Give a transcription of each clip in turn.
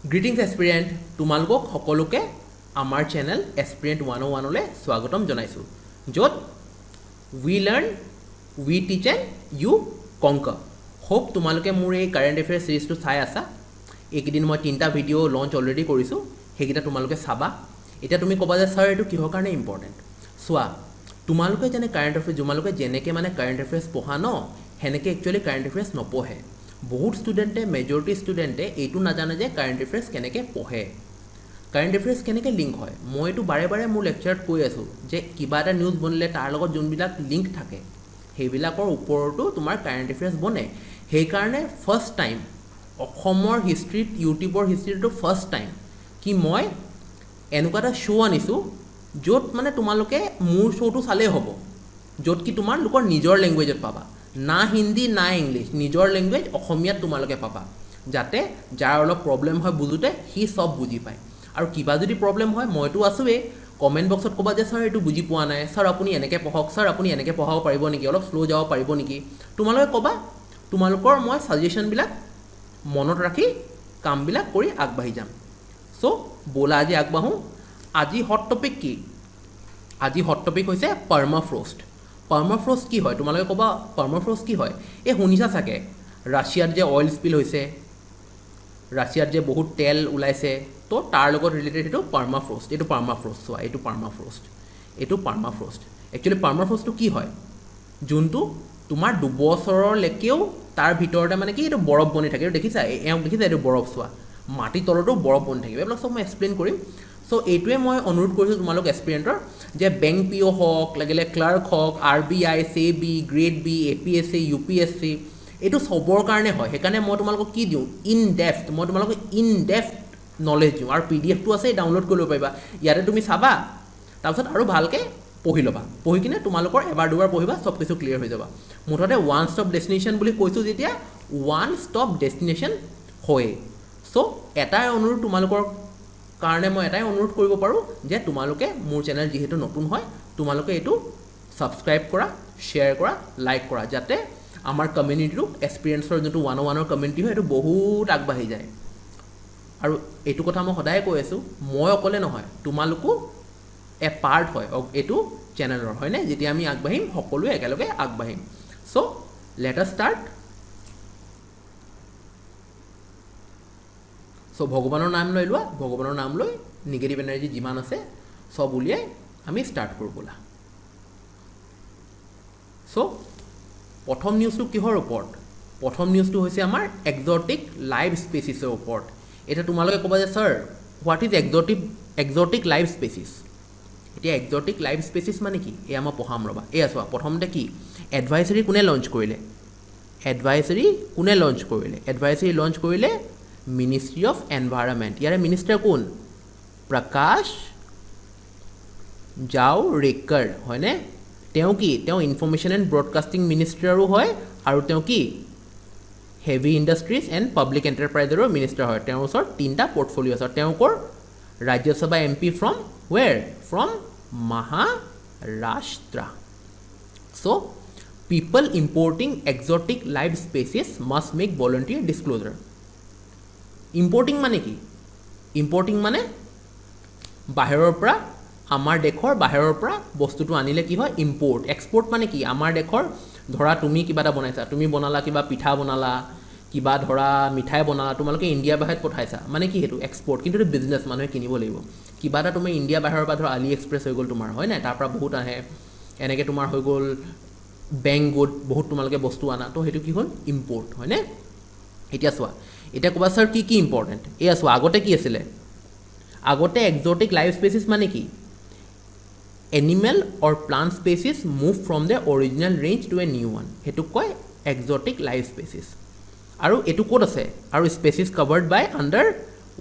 Greetings এছপিৰিয়েণ্ট তোমালোকক সকলোকে আমাৰ চেনেল এছপিৰিয়েণ্ট 101লৈ স্বাগতম জনাইছোঁ, য'ত উই লাৰ্ণ উই টিচ এণ্ড ইউ কংকাৰ। হোপ তোমালোকে মোৰ এই কাৰেণ্ট এফেয়াৰ্ছ ছিৰিজটো চাই আছা। এইকেইদিন মই 3টা ভিডিঅ' লঞ্চ অলৰেডি কৰিছোঁ, সেইকেইটা তোমালোকে চাবা। এতিয়া তুমি ক'বা যে ছাৰ এইটো কিহৰ কাৰণে ইম্পৰ্টেণ্ট। চোৱা, তোমালোকে তোমালোকে যেনেকৈ মানে কাৰেণ্ট এফেয়াৰ্ছ পঢ়া ন, সেনেকৈ একচুৱেলি কাৰেণ্ট এফেয়াৰ্ছ নপঢ়ে। বহুত ষ্টুডেণ্টে মেজৰিটি ষ্টুডেণ্টে এইটো নাজানে যে কাৰেণ্ট এফেয়াৰ্ছ কেনেকৈ পঢ়ে, কাৰেণ্ট এফেয়াৰ্ছ কেনেকৈ লিংক হয়। মই এইটো বাৰে বাৰে মোৰ লেকচাৰত কৈ আছোঁ যে কিবা এটা নিউজ বনিলে তাৰ লগত যোনবিলাক লিংক থাকে সেইবিলাকৰ ওপৰতো তোমাৰ কাৰেণ্ট এফেয়াৰ্ছ বনে। সেইকাৰণে ফাৰ্ষ্ট টাইম অসমৰ হিষ্ট্ৰীত, ইউটিউবৰ হিষ্ট্ৰীটো ফাৰ্ষ্ট টাইম কি মই এনেকুৱা এটা শ্ব' আনিছোঁ য'ত মানে তোমালোকে মোৰ শ্ব'টো চালেই হ'ব, য'ত কি তোমালোকৰ নিজৰ লেংগুৱেজত পাবা, না হিন্দী না ইংলিছ, নিজৰ লেংগুৱেজ অসমীয়াত তোমালোকে পাবা, যাতে যাৰ অলপ প্ৰব্লেম হয় বুজোতে সি চব বুজি পায়। আৰু কিবা যদি প্ৰব্লেম হয় মইতো আছোৱেই, কমেণ্ট বক্সত ক'বা যে ছাৰ এইটো বুজি পোৱা নাই, ছাৰ আপুনি এনেকৈ পঢ়ক, ছাৰ আপুনি এনেকৈ পঢ়াব পাৰিব নেকি, অলপ শ্ল' যাব পাৰিব নেকি, তোমালোকে ক'বা। তোমালোকৰ মই ছাজেশ্যনবিলাক মনত ৰাখি কামবিলাক কৰি আগবাঢ়ি যাম। চ' ব'লা আজি আগবাঢ়োঁ। আজি হট টপিক কি? আজি হট টপিক হৈছে পাৰ্মাফ্ৰষ্ট। পাৰ্মাফ্ৰষ্ট কি হয়? তোমালোকে ক'বা পাৰ্মাফ্ৰষ্ট কি হয়? এই শুনিছা চাগে, ৰাছিয়াত যে অইল স্পিল হৈছে, ৰাছিয়াত যে বহুত তেল ওলাইছে, তো তাৰ লগত ৰিলেটেড এইটো পাৰ্মাফ্ৰষ্ট। এইটো পাৰ্মাফ্ৰষ্ট চোৱা, এইটো পাৰ্মাফ্ৰষ্ট, এইটো পাৰ্মাফ্ৰষ্ট। একচুৱেলি পাৰ্মাফ্ৰষ্টটো কি হয়? যোনটো তোমাৰ দুবছৰলৈকেও তাৰ ভিতৰতে মানে কি এইটো বৰফ বনি থাকে। এইটো দেখিছা, এওঁক দেখিছা, এইটো বৰফ চোৱা, মাটিৰ তলতো বৰফ বনি থাকিব। এইবিলাক চব মই এক্সপ্লেইন কৰিম। চ' এইটোৱে মই অনুৰোধ কৰিছোঁ তোমালোক এক্সপিৰিয়েণ্টৰ, যে বেংক পি অ' হওক, লাগিলে ক্লাৰ্ক হওক, RBI, SEBI, grade B, APSC, UPSC, এইটো চবৰ কাৰণে হয়। সেইকাৰণে মই তোমালোকক কি দিওঁ, মই তোমালোকক ইন ডেফ্থ নলেজ দিওঁ। আৰু PDF টো আছে, ডাউনলোড কৰি ল'ব পাৰিবা। ইয়াতে তুমি চাবা, তাৰপিছত আৰু ভালকৈ পঢ়ি ল'বা। পঢ়ি কিনে তোমালোকৰ এবাৰ দুবাৰ পঢ়িবা, চব কিছু ক্লিয়াৰ হৈ যাবা। মুঠতে ওৱান ষ্টপ ডেষ্টিনেশ্যন বুলি কৈছোঁ যেতিয়া, ওৱান ষ্টপ ডেষ্টিনেশ্যন হয়েই। চ' এটাই অনুৰোধ তোমালোকৰ কাৰণে, মই এটাই অনুৰোধ কৰিব পাৰোঁ যে তোমালোকে মোৰ চেনেল যিহেতু নতুন হয়, তোমালোকে এইটো ছাবস্ক্ৰাইব কৰা, শ্বেয়াৰ কৰা, লাইক কৰা, যাতে আমাৰ কমিউনিটিটো এক্সপিৰিয়েঞ্চৰ যোনটো 101ৰ কমিউনিটি হয়, এইটো বহুত আগবাঢ়ি যায়। আৰু এইটো কথা মই সদায় কৈ আছোঁ, মই অকলে নহয়, তোমালোকো এ পাৰ্ট হয় এইটো চেনেলৰ, হয়নে? যেতিয়া আমি আগবাঢ়িম, সকলোৱে একেলগে আগবাঢ়িম। চ' লেট আছ ষ্টাৰ্ট। চ' ভগৱানৰ নাম লৈ লোৱা, ভগৱানৰ নাম লৈ নিগেটিভ এনাৰ্জি যিমান আছে চব উলিয়াই আমি ষ্টাৰ্ট কৰোঁ ব'লা। চ' প্ৰথম নিউজটো কিহৰ ওপৰত? প্ৰথম নিউজটো হৈছে আমাৰ এক্সটিক লাইভ স্পেচিছৰ ওপৰত। এতিয়া তোমালোকে ক'বা যে sir what is exotic live species? এতিয়া এক্সটিক লাইভ স্পেচিছ মানে কি? এয়া মই পঢ়াম ৰ'বা। এয়া চোৱা, প্ৰথমতে কি এডভাইচৰী কোনে লঞ্চ কৰিলে? এডভাইচৰী লঞ্চ কৰিলে মিনিষ্ট্ৰী অফ এনভাইৰনমেণ্ট। ইয়াৰে মিনিষ্টাৰ কোন? প্ৰকাশ জাৱড়েকাৰ, হয়নে? তেওঁ কি? তেওঁ ইনফৰ্মেশ্যন এণ্ড ব্ৰডকাষ্টিং মিনিষ্টাৰো হয়, আৰু তেওঁ কি হেভি ইণ্ডাষ্ট্ৰিজ এণ্ড পাব্লিক এণ্টাৰপ্ৰাইজৰো মিনিষ্টাৰ হয়। তেওঁৰ ওচৰত 3টা পৰ্টফলিঅ' আছে। তেওঁ ক'ৰ? Rajya Sabha MP from where? From Maharashtra. So' people importing exotic live species must make voluntary disclosure. Importing মানে কি? ইম্পৰ্টিং মানে বাহিৰৰ পৰা, আমাৰ দেশৰ বাহিৰৰ পৰা বস্তুটো আনিলে কি হয়? ইম্পৰ্ট। এক্সপৰ্ট মানে কি? আমাৰ দেশৰ, ধৰা তুমি কিবা এটা বনাইছা, তুমি বনালা, কিবা পিঠা বনালা, কিবা ধৰা মিঠাই বনালা, তোমালোকে ইণ্ডিয়া বাহিৰত পঠাইছা, মানে কি সেইটো এক্সপৰ্ট। কিন্তু এইটো বিজনেছ, মানুহে কিনিব লাগিব। কিবা এটা তুমি ইণ্ডিয়া বাহিৰৰ পৰা, ধৰা আলি এক্সপ্ৰেছ হৈ গ'ল তোমাৰ, হয় নাই? তাৰ পৰা বহুত আহে, এনেকৈ তোমাৰ হৈ গ'ল বেংগুড, বহুত তোমালোকে বস্তু আনা, তো সেইটো কি হ'ল? ইম্পৰ্ট, হয়নে? এতিয়া চোৱা, এতিয়া ক'বা ছাৰ কি কি ইম্পৰ্টেণ্ট? এয়া চোৱা, আগতে কি আছিলে? আগতে এক্সটিক লাইভ স্পেচিছ মানে কি? Animal or plant species move from the original range to a new one, সেইটোক কয় এক্সটিক লাইভ স্পেচিছ। আৰু এইটো ক'ত আছে? আৰু species covered by under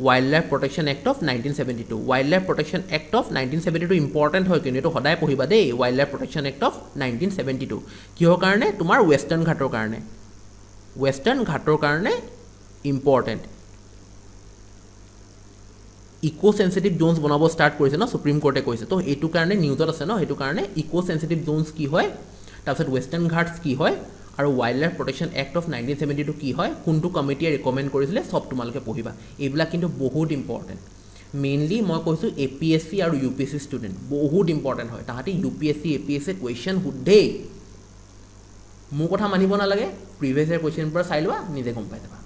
wild life protection act of 1972। Wild life protection act of 1972 important হয়, কিন্তু এইটো সদায় পঢ়িবা দেই। Wild life protection act of 1972 কিহৰ কাৰণে? তোমাৰ ৱেষ্টাৰ্ণ ঘাটৰ কাৰণে। ৱেষ্টাৰ্ণ ঘাটৰ কাৰণে ইম্পৰ্টেণ্ট। ইকো চেঞ্চিটিভ জ'নছ বনাব ষ্টাৰ্ট কৰিছে ন, সুপ্ৰিম কোৰ্টে কৈছে। তো এইটো কাৰণে নিউজত আছে ন, সেইটো কাৰণে ইকো চেঞ্চিটিভ জ'নছ কি হয়, তাৰপিছত ৱেষ্টাৰ্ণ ঘাটছ কি হয়, আৰু wild life protection act of 1972 কি হয়, কোনটো কমিটিয়ে ৰিকমেণ্ড কৰিছিলে, চব তোমালোকে পঢ়িবা। এইবিলাক কিন্তু বহুত ইম্পৰ্টেণ্ট। মেইনলি মই কৈছোঁ APSC আৰু UPSC ষ্টুডেণ্ট বহুত ইম্পৰ্টেণ্ট হয়। তাহাঁতি UPSC APSC কুৱেশ্যন সোধেই, মোৰ কথা মানিব নালাগে, প্ৰিভিয়াছ ইয়াৰ কুৱেশ্যন পৰা চাই লোৱা, নিজে গম পাই যাবা।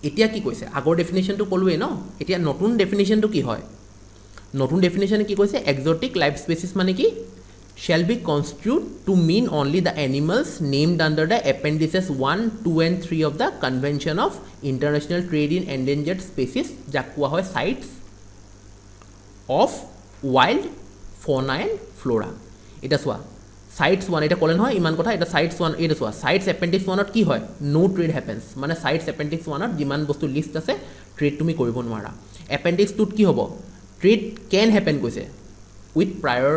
এতিয়া কি কৈছে, আগৰ ডেফিনেশ্যনটো ক'লোৱেই ন, এতিয়া নতুন ডেফিনেশ্যনটো কি হয়, নতুন ডেফিনেশ্যনে কি কৈছে, এক্সটিক লাইফ স্পেচিছ মানে কি, shall be constitute to mean only the animals named under the appendices 1, 2 and 3 of the Convention of International Trade in Endangered Species, যাক কোৱা হয় Sites of Wild Fauna and Flora। এটা চোৱা Sites 1, এটা ক'লে নহয় ইমান কথা, এটা Sites 1, এটা চোৱা Sites Appendix 1ত কি হয়, no trade happens, মানে Sites Appendix 1ত যিমান বস্তু লিষ্ট আছে ট্ৰেড তুমি কৰিব নোৱাৰা। Appendix 2ত কি হ'ব, ট্ৰেড কেন হেপেন কৈছে উইথ প্ৰায়ৰ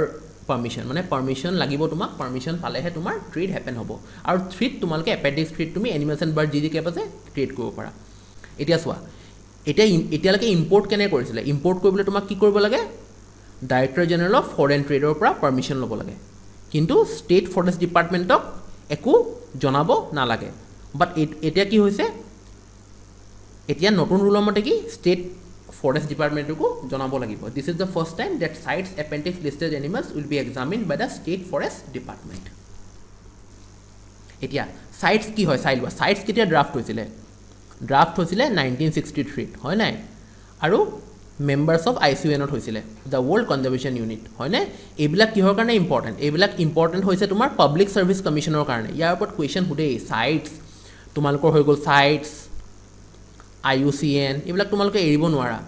পাৰ্মিশ্যন, মানে পাৰ্মিশ্যন লাগিব তোমাক, পাৰ্মিশ্যন পালেহে তোমাৰ ট্ৰেড হেপেন হ'ব। আৰু 3ত তোমালোকে এপেণ্ডিক্স 3ত তুমি এনিমেলছ এণ্ড বাৰ্ড যি কেপ আছে ট্ৰেড কৰিব পাৰা। এতিয়া চোৱা, এতিয়ালৈকে ইম্পৰ্ট কেনে কৰিছিলে, ইম্পৰ্ট কৰিবলৈ তোমাক কি কৰিব লাগে, ডাইৰেক্টৰ জেনেৰেল অফ ফৰেইন ট্ৰেডৰ পৰা পাৰ্মিশ্যন ল'ব লাগে, কিন্তু ষ্টেট ফৰেষ্ট ডিপাৰ্টমেণ্টক একো জনাব নালাগে। বাট এতিয়া কি হৈছে, এতিয়া নতুন ৰুলৰ মতে কি ষ্টেট ফৰেষ্ট ডিপাৰ্টমেণ্টকো জনাব লাগিব। This is the first time that CITES appendix listed animals will be examined by the state forest department. এতিয়া চাইটছ কি হয় চাই লোৱা, চাইটছ কেতিয়া ড্ৰাফ্ট হৈছিলে, ড্ৰাফ্ট হৈছিলে 1963 হয় নাই, আৰু মেম্বাৰ্ছ অফ IUCN হৈছিলে, দ্য ৱৰ্ল্ড কনজাৰ্ভেশ্যন ইউনিট হয়নে। এইবিলাক কিহৰ কাৰণে ইম্পৰ্টেণ্ট, এইবিলাক ইম্পৰ্টেণ্ট হৈছে তোমাৰ পাব্লিক ছাৰ্ভিচ কমিশ্যনৰ কাৰণে। ইয়াৰ ওপৰত কুৱেশ্যন সোধেই, চাইটছ তোমালোকৰ হৈ গ'ল, চাইটছ IUCN এইবিলাক তোমালোকে এৰিব নোৱাৰা।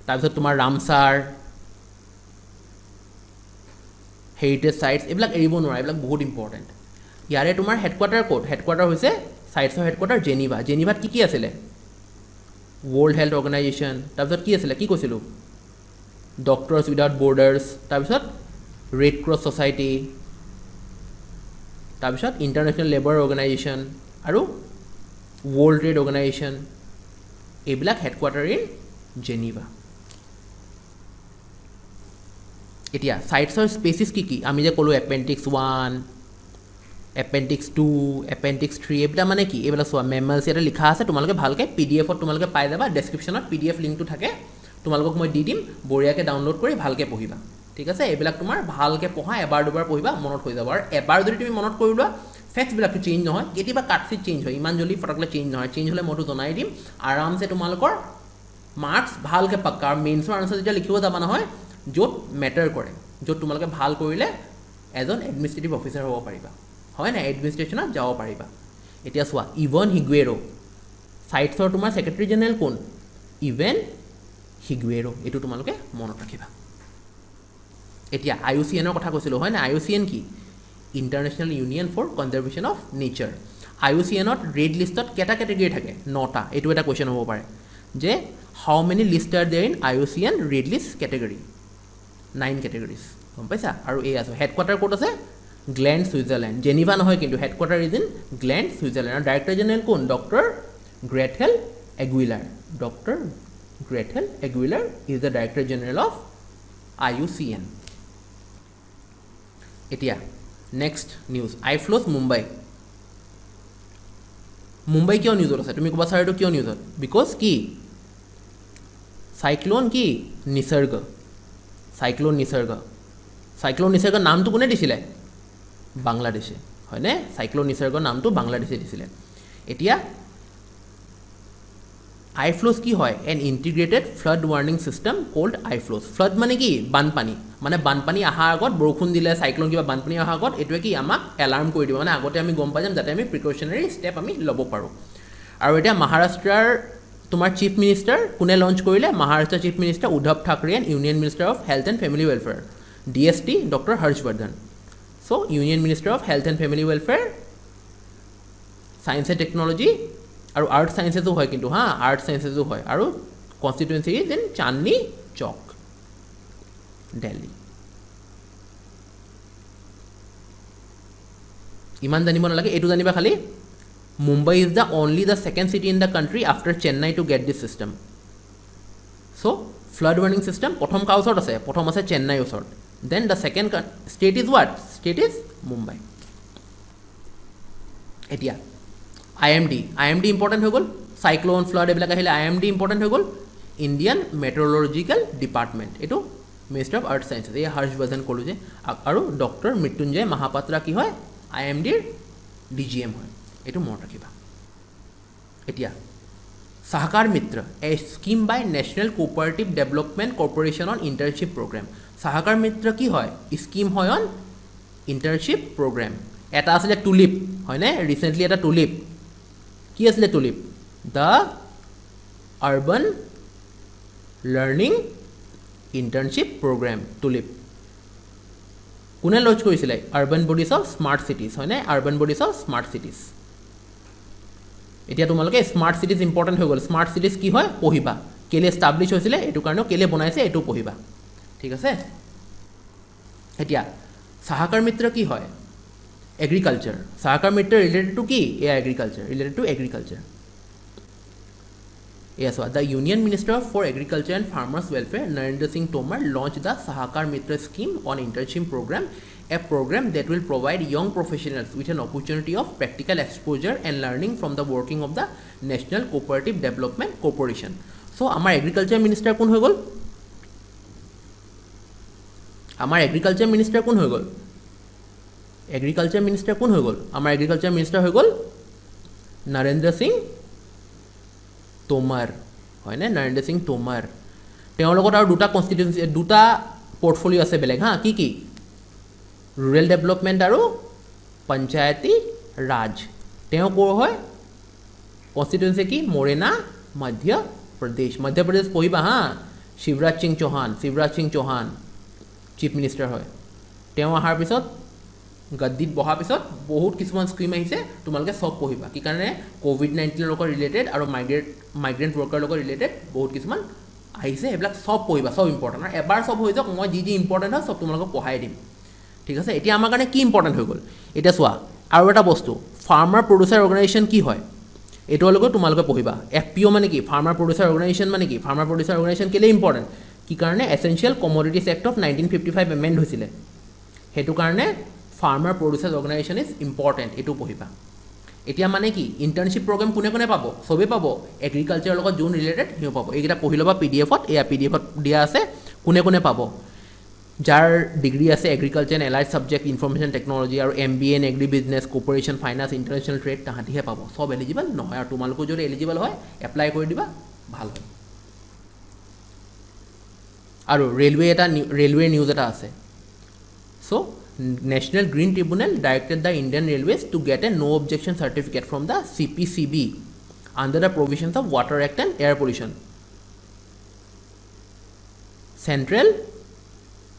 তাৰপিছত তোমাৰ ৰামচাৰ, হেৰিটেজ চাইটছ এইবিলাক এৰিব নোৱাৰা, এইবিলাক বহুত ইম্পৰ্টেণ্ট। ইয়াৰে তোমাৰ হেডকোৱাৰ্টাৰ ক'ত, হেডকোৱাৰ্টাৰ হৈছে চাইটছৰ হেডকোৱাৰ্টাৰ জেনিভা। জেনিভাত কি আছিলে, ৱৰ্ল্ড হেল্থ অৰ্গেনাইজেশ্যন, তাৰপিছত কি আছিলে, কি কৈছিলোঁ, ডক্টৰছ উইদাউট বৰ্ডাৰ্ছ, তাৰপিছত ৰেড ক্ৰছ ছ'চাইটি, তাৰপিছত ইণ্টাৰনেশ্যনেল লেবাৰ অৰ্গেনাইজেশ্যন আৰু ৱৰ্ল্ড ট্ৰেড অৰ্গেনাইজেশ্যন, এইবিলাক হেডকোৱাৰ্টাৰ ইন জেনিভা। এতিয়া চাইটছৰ স্পেচিছ কি কি, আমি যে ক'লোঁ এপেণ্ডিক্স 1, এপেণ্ডিক্স 2, এপেণ্ডিক্স 3, এইবিলাক মানে কি, এইবিলাক চোৱা মেমলছ ইয়াতে লিখা আছে, তোমালোকে ভালকৈ PDF-ত তোমালোকে পাই যাবা, ডেছক্ৰিপশ্যনত PDF লিংকটো থাকে, তোমালোকক মই দি দিম, বঢ়িয়াকৈ ডাউনলোড কৰি ভালকৈ পঢ়িবা, ঠিক আছে। এইবিলাক তোমাৰ ভালকৈ পঢ়া, এবাৰ দুবাৰ পঢ়িবা, মনত হৈ যাব। আৰু এবাৰ যদি তুমি মনত কৰি লোৱা, ফেক্টছবিলাকটো চেঞ্জ নহয়, কেতিয়াবা কাটচিট চেঞ্জ হয়, ইমান জল্দি ফটকলৈ চেঞ্জ নহয়, চেঞ্জ হ'লে মইতো জনাই দিম, আৰামছে তোমালোকৰ মাৰ্কছ ভালকৈ পাক্কা। আৰু মেইনছৰ আনচাৰ যেতিয়া লিখিব যাবা নহয়, য'ত মেটাৰ কৰে, য'ত তোমালোকে ভাল কৰিলে এজন এডমিনিষ্ট্ৰেটিভ অফিচাৰ হ'ব পাৰিবা, হয় নাই, এডমিনিষ্ট্ৰেশ্যনত যাব পাৰিবা। এতিয়া চোৱা, ইভন হিগুৱেৰো, চাইটছৰ তোমাৰ ছেক্ৰেটাৰী জেনেৰেল কোন, ইভেন হিগুৱেৰো, এইটো তোমালোকে মনত ৰাখিবা। এতিয়া IUCN কথা কৈছিলোঁ হয় নাই, IUCN কি, international union for conservation of nature. IUCNত ৰেড লিষ্টত কেইটা কেটেগৰী থাকে, 9টা। এইটো এটা কুৱেশ্যন হ'ব পাৰে যে how many list are there in IUCN red list category, 9 categories, গম পাইছা। আৰু এই আছে হেডকোৱাৰ্টাৰ ক'ত আছে, গ্লেণ্ড ছুইজাৰলেণ্ড, জেনিভা নহয় কিন্তু, headquarter is in Gland Switzerland. আৰু ডাইৰেক্টৰ জেনেৰেল কোন, doctor Grethel Aguilar, doctor Grethel Aguilar is the director general of IUCN। এতিয়া next news, iFLOWS Mumbai. Mumbai কিয় নিউজত আছে, তুমি ক'বা ছাৰ এইটো কিয় নিউজত, বিকজ কি, চাইক্ল'ন কি, নিসৰ্গ, চাইক্ল'ন নিসৰ্গ। চাইক্ল'ন নিসৰ্গৰ নামটো কোনে দিছিলে, বাংলাদেশে, হয়নে, চাইক্ল'ন নিসৰ্গৰ নামটো বাংলাদেশে দিছিলে। এতিয়া আইফ্ল'জ কি হয়, an integrated flood warning system called iFLOWS. Flood মানে কি, বানপানী, মানে বানপানী অহাৰ আগত, বৰষুণ দিলে, চাইক্ল'ন কিবা বানপানী অহাৰ আগত এইটোৱে কি আমাক এলাৰ্ম কৰি দিব, মানে আগতে আমি গম পাই যাম, যাতে আমি প্ৰিকশ্যনেৰী ষ্টেপ আমি ল'ব পাৰোঁ। আৰু এতিয়া মহাৰাষ্ট্ৰৰ তোমাৰ চিফ মিনিষ্টাৰ কোনে লঞ্চ কৰিলে, মহাৰাষ্ট্ৰৰ chief minister Uddhav Thackeray and union minister of health and family welfare, DST doctor Harshvardhan. So' union minister of health and family welfare, science and technology আৰু আৰ্ট ছায়েন্সেছো হয় কিন্তু, আৰ্ট ছায়েন্সেছো হয়। আৰু constituency is in Chandni Chowk, Delhi. ইমান জানিব নালাগে, এইটো জানিবা খালি, Mumbai is the second city in the country after Chennai to get this system. So' flood warning system প্ৰথম কাৰ ওচৰত আছে, প্ৰথম আছে চেন্নাইৰ ওচৰত, then the second state is what, state is Mumbai. এতিয়া IMD ইম্পৰ্টেণ্ট হৈ গ'ল, চাইক্ল'ন ফ্লাড এইবিলাক আহিলে IMD ইম্পৰ্টেণ্ট হৈ গ'ল, ইণ্ডিয়ান মেট্ৰলজিকেল ডিপাৰ্টমেণ্ট, এইটো মিনিষ্টাৰ অফ আৰ্থ ছায়েন্সেছ, এই হৰ্ষবৰ্ধন ক'লোঁ যে, আৰু ডক্টৰ মৃত্যুঞ্জয় মহাপাত্ৰা কি হয় IMDৰ DGM হয়, এইটো মনত ৰাখিবা। এতিয়া Sahakar Mitra, a scheme by national cooperative development corporation on internship programme. Sahakar Mitra কি হয়, স্কিম হয় অন ইণ্টাৰ্ণশ্বিপ প্ৰগ্ৰেম। এটা আছিলে টুলিপ হয়নে, ৰিচেণ্টলি এটা টুলিপ, কি আছিলে TULIP, the urban learning internship programme, TULIP কোনে লঞ্চ কৰিছিলে, urban bodies of smart cities হয়নে, urban bodies of smart cities. এতিয়া তোমালোকে স্মাৰ্ট চিটিজ ইম্পৰ্টেণ্ট হৈ গ'ল, স্মাৰ্ট চিটিজ কি হয় পঢ়িবা, কেলৈ এষ্টাব্লিছ হৈছিলে এইটো কাৰণেও, কেলৈ বনাইছে এইটো পঢ়িবা, ঠিক আছে। এতিয়া সহকাৰ মিত্ৰ কি হয়, agriculture, Sahakar Mitra related to কি, এয়া এগ্ৰিকালচাৰ, ৰিলেটেড টু এগ্ৰিকালচাৰ। এয়া চোৱা, the union minister for agriculture and farmers welfare Narendra Singh Tomar launch the Sahakar Mitra scheme on internship program, a program that will provide young professionals with an opportunity of practical exposure and learning from the working of the National Cooperative Development Corporation. So, আমাৰ agriculture minister কোন হৈ গ'ল, আমাৰ agriculture minister কোন হৈ গ'ল, agriculture minister কোন হৈ গ'ল, আমাৰ এগ্ৰিকালচাৰ মিনিষ্টাৰ হৈ গ'ল নৰেন্দ্ৰ সিং টোমাৰ হয়নে, নৰেন্দ্ৰ সিং টোমাৰ। তেওঁৰ লগত আৰু দুটা কনষ্টিটিউৱেঞ্চি, দুটা পৰ্টফলিঅ' আছে বেলেগ হা, কি কি, ৰুৰেল ডেভেলপমেণ্ট আৰু পঞ্চায়তী ৰাজ। তেওঁ ক'ৰ হয়, কনষ্টিটুৱেঞ্চি কি, মৰেনা মধ্য প্ৰদেশ, মধ্য প্ৰদেশ পঢ়িবা হা, শিৱৰাজ সিং চৌহান চিফ মিনিষ্টাৰ হয়। তেওঁ অহাৰ পিছত গদ্দিত বহাৰ পিছত বহুত কিছুমান স্কিম আহিছে, তোমালোকে চব পঢ়িবা, কি কাৰণে ক'ভিড-19 লগত ৰিলেটেড আৰু মাইগ্ৰেণ্ট ৱৰ্কাৰ লগত ৰিলেটেড বহুত কিছুমান আহিছে, সেইবিলাক চব পঢ়িবা, চব ইম্পৰ্টেণ্ট, আৰু এবাৰ চব হৈ যাওক, মই যি ইম্পৰ্টেণ্ট হয় চব তোমালোকক পঢ়াই দিম, ঠিক আছে। এতিয়া আমাৰ কাৰণে কি ইম্পৰ্টেণ্ট হৈ গ'ল, এতিয়া চোৱা আৰু এটা বস্তু, ফাৰ্মাৰ প্ৰডিউচাৰ অৰ্গেনাইজেশ্যন কি হয়, এইটোলৈকে তোমালোকে পঢ়িবা। FPO মানে কি, ফাৰ্মাৰ প্ৰডিউচাৰ অৰ্গেনাইজেশ্যন মানে কি, ফাৰ্মাৰ প্ৰডিউচাৰ অৰ্গেনাইজেশ্যন কেলৈ ইম্পৰ্টেণ্ট, কি কাৰণে essential commodities act of 1955 amend হৈছিলে, সেইটো কাৰণে farmer producer organisation is important, এইটো পঢ়িবা। এতিয়া মানে কি, ইণ্টাৰ্ণশ্বিপ প্ৰগ্ৰেম কোনে কোনে পাব, চবেই পাব, এগ্ৰিকালচাৰৰ লগত যোন ৰিলেটেড সিও পাব, এইকেইটা পঢ়ি ল'বা PDF-ত, এয়া PDF-ত দিয়া আছে, কোনে কোনে পাব, যাৰ ডিগ্ৰী আছে agriculture and allied subject information technology আৰু MBA in agri business corporation finance international trade, তাহাঁতিহে পাব, চব এলিজিবল নহয়, আৰু তোমালোকো যদি এলিজিবল হয় এপ্লাই কৰি দিবা, ভাল হয়। আৰু ৰেলৱে নিউজ এটা আছে, so' national green tribunal directed the Indian railways to get a no' objection certificate from the CPCB under the provisions of water act and air pollution, central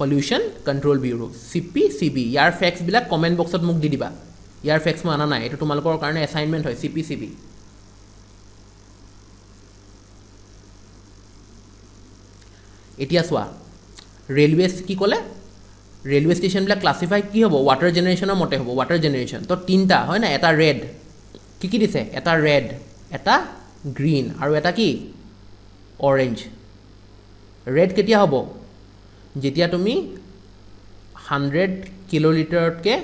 pollution control bureau' CPCB। ইয়াৰ ফেক্টছবিলাক comment বক্সত মোক দি দিবা, ইয়াৰ facts মই অনা নাই, এইটো তোমালোকৰ কাৰণে এছাইনমেণ্ট হয়, CPCB। এতিয়া চোৱা, ৰেলৱে কি ক'লে, ৰেলৱে ষ্টেচনবিলাক ক্লাছিফাই কি হ'ব, ৱাটাৰ জেনেৰেশ্যনৰ মতে হ'ব, ৱাটাৰ জেনেৰেশ্যন, তো তিনিটা হয় না, এটা ৰেড, কি কি দিছে, এটা ৰেড, এটা গ্ৰীণ আৰু এটা কি অৰেঞ্জ। ৰেড কেতিয়া হ'ব, যেতিয়া তুমি 100 কিলোলিটাৰতকৈ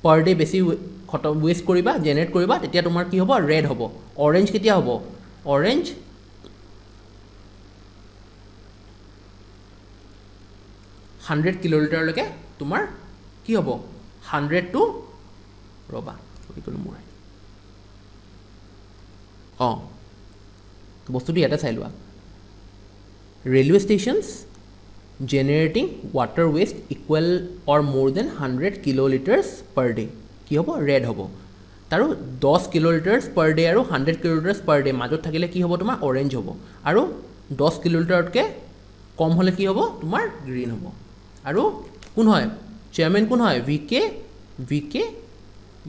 পাৰ ডে বেছি ৱেষ্ট কৰিবা, জেনেৰেট কৰিবা, তেতিয়া তোমাৰ কি হ'ব, ৰেড হ'ব। অৰেঞ্জ কেতিয়া হ'ব, অৰেঞ্জ 100 কিলোলিটাৰলৈকে তোমাৰ কি হ'ব, 100 টু ৰ'বা মোৰ বস্তুটো ইয়াতে চাই লোৱা, railway stations generating water waste equal or more than 100 কিলোলিটাৰ্ছ per day কি হ'ব, ৰেড হ'ব। আৰু 10 কিলোলিটাৰ্ছ পাৰ ডে আৰু 100 কিলোলিটাৰ্ছ পাৰ ডে মাজত থাকিলে কি হ'ব, তোমাৰ অৰেঞ্জ হ'ব, আৰু 10 কিলোলিটাৰতকৈ কম হ'লে কি হ'ব, তোমাৰ গ্ৰীণ হ'ব। আৰু কোন হয়, চেয়াৰমেন কোন হয়, VK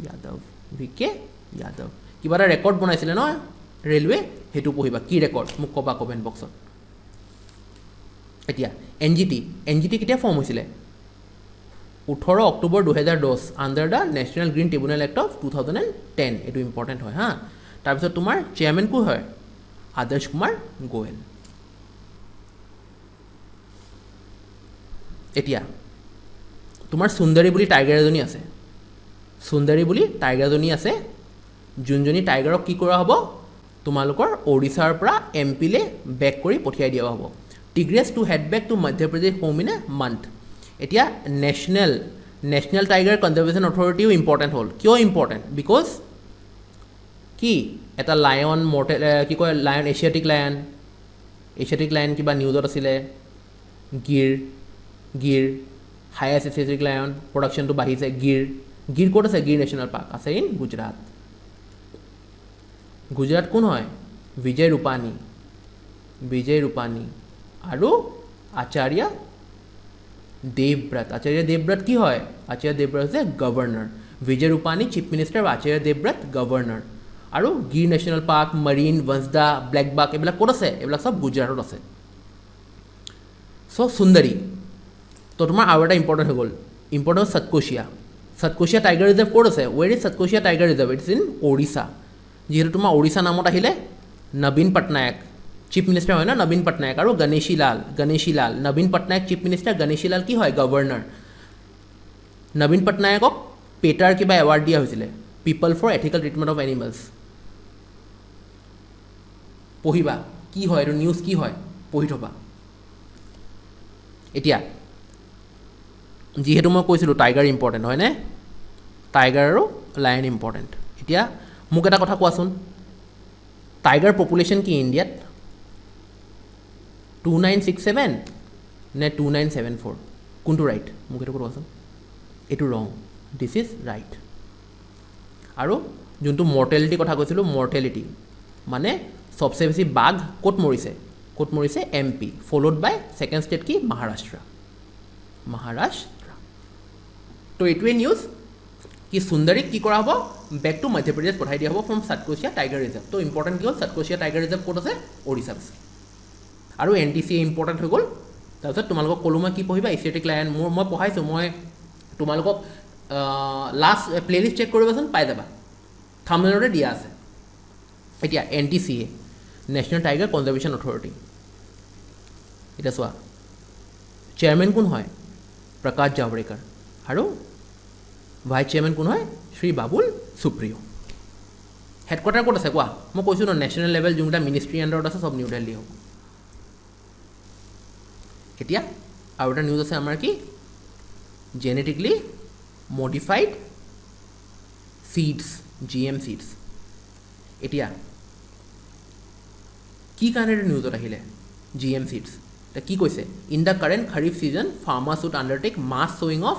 যাদৱ। কিবা এটা ৰেকৰ্ড বনাইছিলে নহয় ৰেলৱে, সেইটো পঢ়িবা, কি ৰেকৰ্ড মোক ক'বা কমেণ্ট বক্সত। এতিয়া NGT কেতিয়া ফৰ্ম হৈছিলে, 18 October 2010 under the national green tribunal act of 2010, এইটো ইম্পৰ্টেণ্ট হয় হা। তাৰপিছত তোমাৰ চেয়াৰমেন কোন হয়, আদৰ্শ কুমাৰ গোৱেল। এতিয়া তোমাৰ সুন্দৰী বুলি টাইগাৰ এজনী আছে, সুন্দৰী বুলি টাইগাৰ এজনী আছে, যোনজনী টাইগাৰক কি কৰা হ'ব, তোমালোকৰ ওড়িশাৰ পৰা এম পিলৈ বেক কৰি পঠিয়াই দিয়া হ'ব। টিগ্ৰেছ to head back to Madhya Pradesh home in a month. এতিয়া নেশ্যনেল টাইগাৰ কনজাৰ্ভেশ্যন অথৰিটিও ইম্পৰ্টেণ্ট হ'ল। কিয় ইম্পৰ্টেণ্ট? বিকজ কি এটা লায়ন মৰ্টেল কি কয় লায়ন এছিয়াটিক লায়ন কিবা নিউজত আছিলে, গিৰ হায়েষ্ট এছিয়াটিক লায়ন প্ৰডাকশ্যনটো বাঢ়িছে। গিৰ ক'ত আছে? গিৰ নেশ্যনেল পাৰ্ক আছে ইন গুজৰাট। গুজৰাট কোন হয়? বিজয় ৰূপানী আৰু আচাৰ্য দেৱব্ৰত কি হয়? আচাৰ্য দেৱব্ৰত হৈছে governor. Vijay Rupani chief minister, আচাৰ্য দেৱব্ৰত গভৰ্ণৰ। আৰু গিৰ নেশ্যনেল পাৰ্ক, মাৰিন, বনছদা, ব্লেকবাক এইবিলাক ক'ত আছে? এইবিলাক চব গুজৰাটত আছে। চ' সুন্দৰী। তো তোমাৰ আৰু এটা ইম্পৰ্টেণ্ট হৈ গ'ল, ইম্পৰ্টেণ্ট সৎকোচিয়া টাইগাৰ ৰিজাৰ্ভ ক'ত আছে? Where is Satkosia tiger reserve? It's in Odisha. যিহেতু তোমাৰ ওড়িশা নামত আহিলে নবীন পটনায়ক চিফ মিনিষ্টাৰ হয় ন, নবীন পটনায়ক আৰু গণেশী লাল। নবীন পটনায়ক চিফ মিনিষ্টাৰ, গণেশী লাল কি হয়? গভৰ্ণৰ। নবীন পটনায়কক পেটাৰ কিবা এৱাৰ্ড দিয়া হৈছিলে, people for ethical treatment of animals. পঢ়িবা কি হয় এইটো নিউজ, কি হয় পঢ়ি থবা। এতিয়া যিহেতু মই কৈছিলোঁ টাইগাৰ ইম্পৰ্টেণ্ট হয়নে, টাইগাৰ আৰু লায়ন ইম্পৰ্টেণ্ট। এতিয়া মোক এটা কথা কোৱাচোন, টাইগাৰ পপুলেশ্যন কি ইণ্ডিয়াত? 2967 নে 2974? কোনটো ৰাইট? মোক এইটো কোৱাচোন। এইটো ৰং, দিছ ইজ ৰাইট। আৰু যোনটো মৰ্টেলিটি কথা কৈছিলোঁ, মৰ্টেলিটি মানে চবচে বেছি বাঘ ক'ত মৰিছে? এম পি, ফ'ল'ড বাই ছেকেণ্ড ষ্টেট কি? মহাৰাষ্ট্ৰ। তো এইটোৱে নিউজ কি সুন্দৰীক কি কৰা হ'ব? বেক টু মধ্যপ্ৰদেশ পঠাই দিয়া হ'ব ফ্ৰম সৎকোচিয়া টাইগাৰ ৰিজাৰ্ভ। তো ইম্পৰ্টেণ্ট কি হ'ল? সৎকোচিয়া টাইগাৰ ৰিজাৰ্ভ ক'ত আছে? ওড়িশাত আছে। আৰু NTCA ইম্পৰ্টেণ্ট হৈ গ'ল। তাৰপিছত তোমালোকক ক'লোঁ মই কি পঢ়িবা, এছিয়াটিক লায়ন মই পঢ়াইছোঁ। মই তোমালোকক লাষ্ট প্লেলিষ্ট চেক কৰিবাচোন, পাই যাবা, থাম্বনেইলতে দিয়া আছে। এতিয়া NTCA national tiger conservation authority. এতিয়া চোৱা, চেয়াৰমেন কোন হয়? প্ৰকাশ জাভড়েকাৰ। আৰু ভাইচ চেয়াৰমেন কোন হয়? শ্ৰী বাবুল সুপ্ৰিয়। হেডকোৱাৰ্টাৰ ক'ত আছে কোৱা? মই কৈছোঁ ন, নেশ্যনেল লেভেল যোনকেইটা মিনিষ্ট্ৰী আণ্ডাৰত আছে চব নিউ দিল্লী হ'ব। এতিয়া আৰু এটা নিউজ আছে আমাৰ কি? Genetically modified seeds, GM seeds. এতিয়া কি কাৰণে এইটো নিউজত আহিলে? GM চিডছ এতিয়া কি কৈছে? In the current kharif season farmers would undertake mass sowing of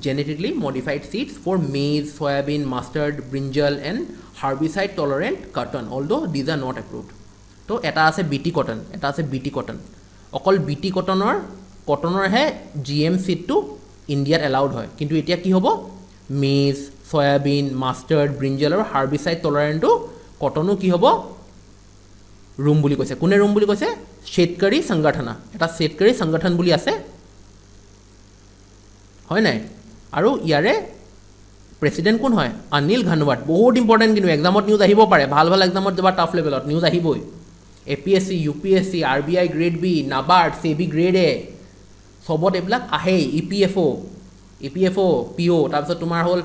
genetically modified seeds for maize, soybean, mustard, brinjal and herbicide tolerant cotton, although these are not approved. তো এটা আছে BT কটন, এটা আছে BT cotton. অকল BT কটনৰহে GM চিডটো ইণ্ডিয়াত allowed হয়, কিন্তু এতিয়া কি হ'ব? মেজ, চয়াবিন, মাষ্টাৰ্ড, ব্ৰিঞ্জল আৰু হাৰ্বিচাইড টলাৰেণ্টটো কটনো কি হ'ব? ৰুম বুলি কৈছে। কোনে ৰুম বুলি কৈছে? शेतकरी সংগঠনা। এটা शेतकरी সংগঠন বুলি আছে, হয় নাই? আৰু ইয়াৰে প্ৰেচিডেণ্ট কোন হয়? অনিল ঘনৱাট। বহুত ইম্পৰ্টেণ্ট, কিন্তু এক্সামত নিউজ আহিব পাৰে, ভাল এক্সামত যাবা টাফ লেভেলত নিউজ আহিবই। APSC, UPSC, RBI grade B, NABARD, SEBI grade A চবত এইবিলাক আহেই। EPFO, PO, তাৰপিছত তোমাৰ হ'ল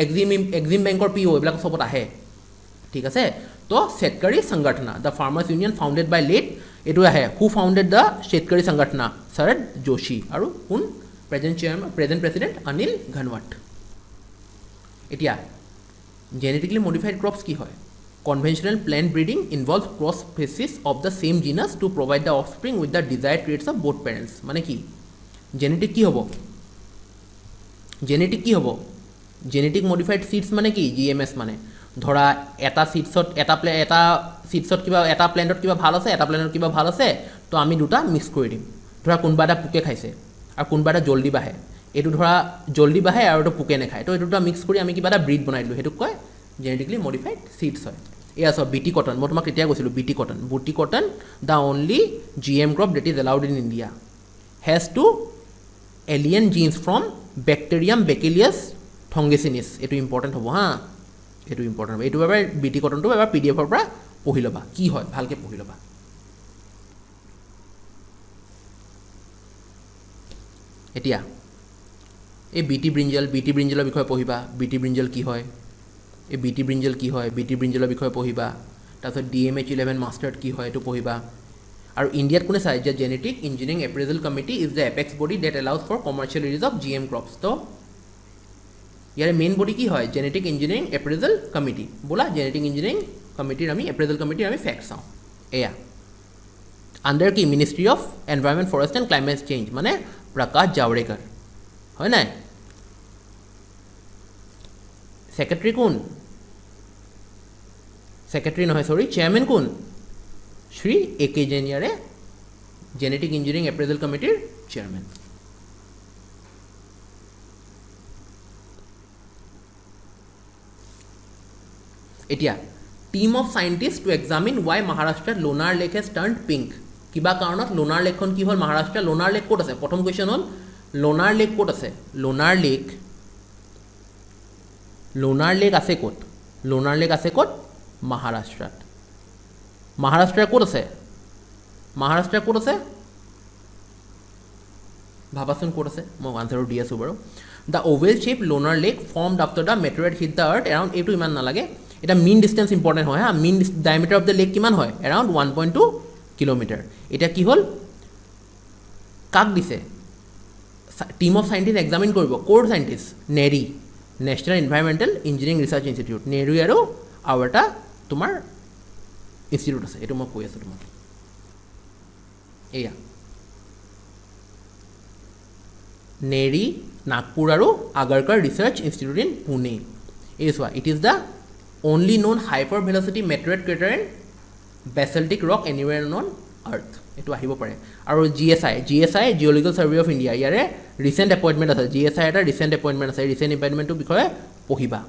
এক্সিম বেংকৰ PO, এইবিলাক চবত আহে। ঠিক আছে? তো Shetkari Sanghatana, the farmers union founded by late, এইটো আহে। হু ফাউণ্ডেড দ্য शेतकरी সংগঠনা? শৰদ যোশী। আৰু কোন? Present president Anil Ghanwat. এতিয়া জেনেটিকলি মডিফাইড ক্ৰপছ কি হয়? Conventional plant breeding involve cross species of the same genus to provide the offspring with the desired traits of both parents. মানে কি? জেনেটিক কি হ'ব? জেনেটিক মডিফাইড চিডছ মানে কি? GMS মানে ধৰা এটা চিডছত কিবা এটা প্লেণ্টত কিবা ভাল আছে, এটা প্লেণ্টত কিবা ভাল আছে, তো আমি দুটা মিক্স কৰি দিম। ধৰা কোনোবা এটা পোকে খাইছে আৰু কোনোবা এটা জল্দি বাঢ়ে, এইটো ধৰা জল্দি বাঢ়ে আৰু এইটো পোকে নাখায়, তো এইটো দুটা মিক্স কৰি আমি কিবা এটা ব্ৰিড বনাই দিলোঁ, সেইটোক কয় জেনেটিকলি মডিফাইড চিডছ হয়। এয়া চব BT কটন, মই তোমাক তেতিয়া কৈছিলোঁ BT cotton the only GM crop that is allowed in India, has two alien genes from bacterium bacillus thuringiensis. এইটো ইম্পৰ্টেণ্ট হ'ব হা, এইটো ইম্পৰ্টেণ্ট হ'ব। এইটো এবাৰ BT কটনটো এবাৰ PDF পৰা পঢ়ি ল'বা, কি হয় ভালকৈ পঢ়ি ল'বা। এতিয়া এই বিটি ব্ৰিঞ্জলৰ বিষয়ে পঢ়িবা, বিটি ব্ৰিঞ্জল কি হয়, এই বিটি ব্ৰিঞ্জল কি হয়, বিটি ব্ৰিঞ্জলৰ বিষয়ে পঢ়িবা। তাৰপিছত DMH11 মাষ্টাৰ্ড কি হয় এইটো পঢ়িবা। আৰু ইণ্ডিয়াত কোনে চায় যে genetic engineering appraisal committee is the apex body that allows for commercial release of GM crops. তো ইয়াৰে মেইন বডি কি হয়, জেনেটিক ইঞ্জিনিয়াৰিং এপ্ৰেজেল কমিটি। ব'লা জেনেটিক ইঞ্জিনিয়াৰিং কমিটিৰ আমি এপ্ৰেজেল কমিটিৰ আমি ফেক্ট চাওঁ। এয়া আণ্ডাৰ কি ministry of environment forest and climate change, মানে প্ৰকাশ জাৱড়েকাৰ, হয় নাই? ছেক্ৰেটাৰী কোন? ছেক্ৰেটাৰী নহয়, চৰি, চেয়াৰমেন কোন? শ্ৰী AK জেনিয়াৰে জেনেটিক ইঞ্জিনিয়াৰিং এপ্ৰেজেল কমিটিৰ চেয়াৰমেন। এতিয়া team of scientist two examine Y মহাৰাষ্ট্ৰত লোনাৰ লেক হেজ টাৰ্ণ্ড পিংক। কিবা কাৰণত লোনাৰ লেকখন কি হ'ল মহাৰাষ্ট্ৰৰ? লোনাৰ লেক ক'ত আছে? প্ৰথম কুৱেশ্যন হ'ল লোনাৰ লেক ক'ত আছে? লোনাৰ লেক আছে ক'ত? লোনাৰ লেক আছে ক'ত? মহাৰাষ্ট্ৰত। মহাৰাষ্ট্ৰৰ ক'ত আছে? মহাৰাষ্ট্ৰৰ ক'ত আছে? ভাবাচোন ক'ত আছে, মই আনচাৰটো দি আছোঁ বাৰু। The oval shape Lonar lake formed after the meteorite hit the earth around, এইটো ইমান নালাগে, এটা মিন ডিষ্টেঞ্চ ইম্পৰ্টেণ্ট হয় হা। Mean diameter of the lake কিমান হয়? Around 1.2 kilometre. এতিয়া কি হ'ল, কাক দিছে? টিম অফ চাইণ্টিষ্ট এক্সামিন কৰিব। ক'ৰ scientist? NEERI, national environmental engineering research institute. নেৰু আৰু এটা তোমাৰ ইনষ্টিটিউট আছে, এইটো মই কৈ আছোঁ তোমাক। এয়া নেৰী, নাগপুৰ আৰু Agharkar research institute in Pune. এই চোৱা, it is the only non hyper velocity meteorite crater in basaltic rock anywhere on earth, এইটো আহিব পাৰে। আৰু GSI geological survey of India, ইয়াৰে ৰিচেণ্ট এপইণ্টমেণ্ট আছে। GSI এটা ৰিচেণ্ট এপইণ্টমেণ্ট আছে, ৰিচেণ্ট এপইণ্টমেণ্টটোৰ বিষয়ে পঢ়িবা।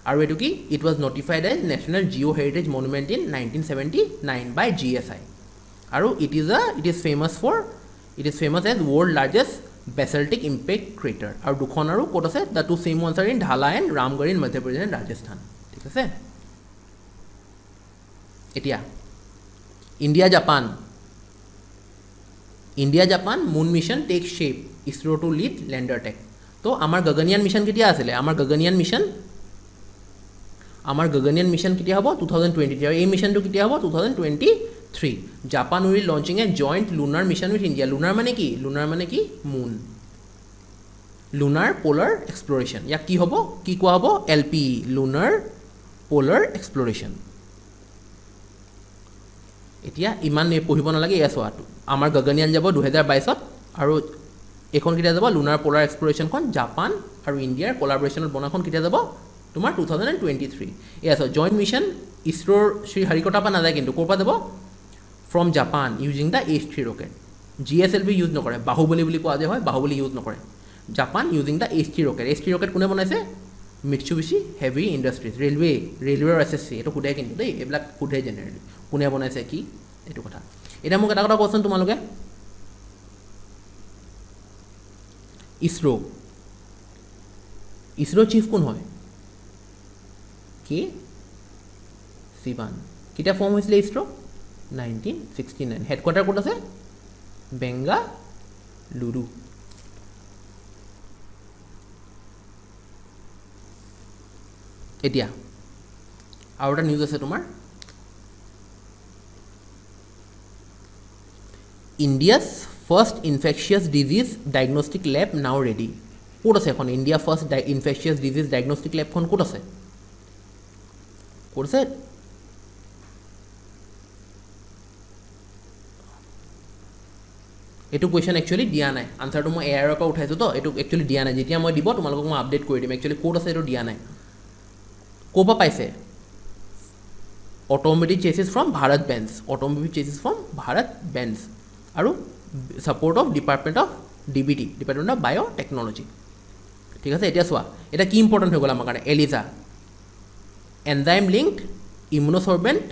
আৰু এইটো কি? It was notified as national geo' heritage monument in 1979 by GSI। আৰু it is famous as world largest বেচেল্টিক impact crater. আৰু দুখন আৰু ক'ত আছে? The to same ওৱানছ are in ঢালা and Ramgarh in Madhya Pradesh and Rajasthan. ঠিক আছে। এতিয়া India Japan moon mission tech shape, ISRO' to lead lander tech. তো আমাৰ গগনয়ান মিছন কেতিয়া আছিলে? আমাৰ গগনয়ান মিছন কেতিয়া হ'ব? 2023। আৰু এই মিছনটো কেতিয়া হ'ব? 2023। Japan will launching a joint lunar mission with India. Lunar মানে কি? Moon, lunar polar exploration. ইয়াক কি হ'ব? কি কোৱা হ'ব? LPE, lunar polar exploration. এতিয়া ইমান পঢ়িব নালাগে। এয়া চোৱাটো আমাৰ গগনয়ান যাব 2022, আৰু এইখন কেতিয়া যাব? লুনাৰ পলাৰ এক্সপ্লৰেশ্যনখন জাপান আৰু ইণ্ডিয়াৰ কলাবৰেশ্যনত বনাখন কেতিয়া যাব? তোমাৰ 2023। এয়া চোৱা, জইণ্ট মিছন ইছৰ'ৰ শ্ৰী হৰিকটাৰ পৰা নাযায়, কিন্তু ক'ৰ পৰা যাব? From Japan using the H3 rocket. GSLV use নকৰে, বাহুবলী বুলি কোৱা যে হয়, বাহুবলী ইউজ নকৰে। Japan using the H3 rocket. H3 rocket কোনে বনাইছে? মিটছুবিছি হেভি ইণ্ডাষ্ট্ৰিজ। ৰেলৱেৰ SSC, এইটো সোধে কিন্তু দেই, এইবিলাক সোধে জেনেৰেলি, কোনে বনাইছে কি, এইটো কথা। এতিয়া মোক এটা কথা কোৱাচোন তোমালোকে, ইছৰ' চিফ কোন হয়? কে শিৱান। কেতিয়া ফৰ্ম হৈছিলে ইছৰ'? 1969। হেডকোৱাৰ্টাৰ ক'ত আছে? বেংগালুৰু। এতিয়া আৰু এটা নিউজ আছে তোমাৰ, India's first infectious disease diagnostic lab now ready. ক'ত আছে এখন? India first infectious disease diagnostic লেবখন ক'ত আছে? ক'ত আছে? এইটো কুৱেশ্যন একচুৱেলি দিয়া নাই, আনচাৰটো মই এয়াৰৰ পৰা উঠাইছোঁ তো, এইটো একচুৱেলি দিয়া নাই। যেতিয়া মই দিব তোমালোকক মই আপডেট কৰি দিম। একচুৱেলি ক'ত আছে এইটো দিয়া নাই। ক'ৰ পৰা পাইছে? Automatic chassis from Bharat Benz, আৰু support of department of DBT, department of biotechnology. ঠিক আছে। এতিয়া চোৱা, এতিয়া কি ইম্পৰ্টেণ্ট হৈ গ'ল আমাৰ কাৰণে? এলিজা, এনজাইম লিংকড ইমিউন'চৰ্বেণ্ট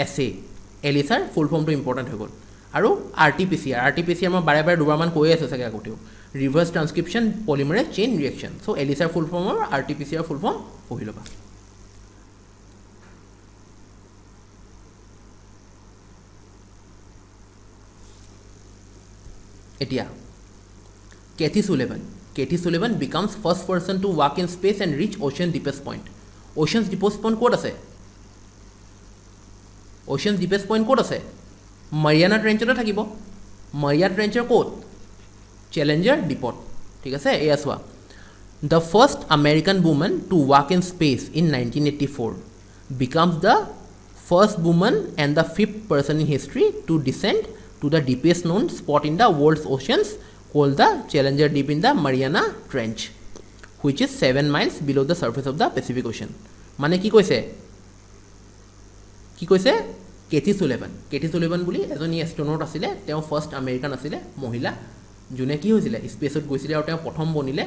এছে। এলিছাৰ ফুল ফৰ্মটো ইম্পৰ্টেণ্ট হৈ গ'ল। আৰু RT-PCR মই বাৰে বাৰে দুবাৰমান কৈ আছোঁ চাগে আগতেও, reverse transcription polymerase chain reaction. So' এলিছাৰ ফুল ফৰ্ম আৰু RT-PCR ফুল ফৰ্ম পঢ়ি ল'বা। এতিয়া Kathy Sullivan. Kathy Sullivan becomes first person to walk in space and reach ocean deepest point. Ocean's deepest point ক'ত আছে? Ocean's deepest point ক'ত আছে? Mariana Trenchতে থাকিব. Mariana Trencher ক'ত? Challenger Deepত. ঠিক আছে এয়া চোৱা The first American woman to walk in space in 1984 becomes the first woman and the fifth person in history to descend to the deepest known spot in the world's oceans called the Challenger Deep in the Mariana Trench, which is 7 miles below the surface of the Pacific Ocean. মানে কি কৈছে কেথি Sullivan বুলি এজনী astronaut আছিলে তেওঁ first American আছিলে মহিলা যোনে কি হৈছিলে স্পেচত গৈছিলে আৰু তেওঁ প্ৰথম বনিলে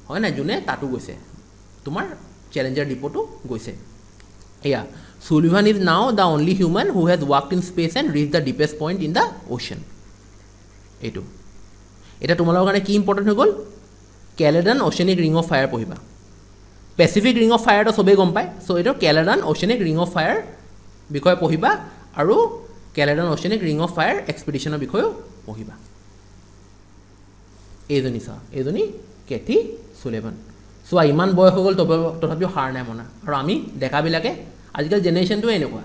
হয় না যোনে তাতো গৈছে তোমাৰ চ্যালেঞ্জাৰ ডিপোটো গৈছে এয়া Sullivan is now the only human who has walked in space and reached the deepest point in the ocean. এটা তোমালোকৰ কাৰণে কি ইম্পৰ্টেণ্ট হৈ গ'ল ক্যালেডন অ'চেনিক ৰিং অফ ফায়াৰ পঢ়িবা পেচিফিক ৰিং অফ ফায়াৰটো চবেই গম পায় চ' এইটো ক্যালেডন অ'চেনিক ৰিং অফ ফায়াৰ বিষয়ে পঢ়িবা আৰু ক্যালেডন অ'চেনিক ৰিং অফ ফায়াৰ এক্সপিডিশ্যনৰ বিষয়েও পঢ়িবা এইজনী কেথি সুলেভান চোৱা ইমান বয়স হৈ গ'ল তথাপিও হাৰ নাই মনা আৰু আমি ডেকাবিলাকে আজিকালি জেনেৰেশ্যনটোৱে এনেকুৱা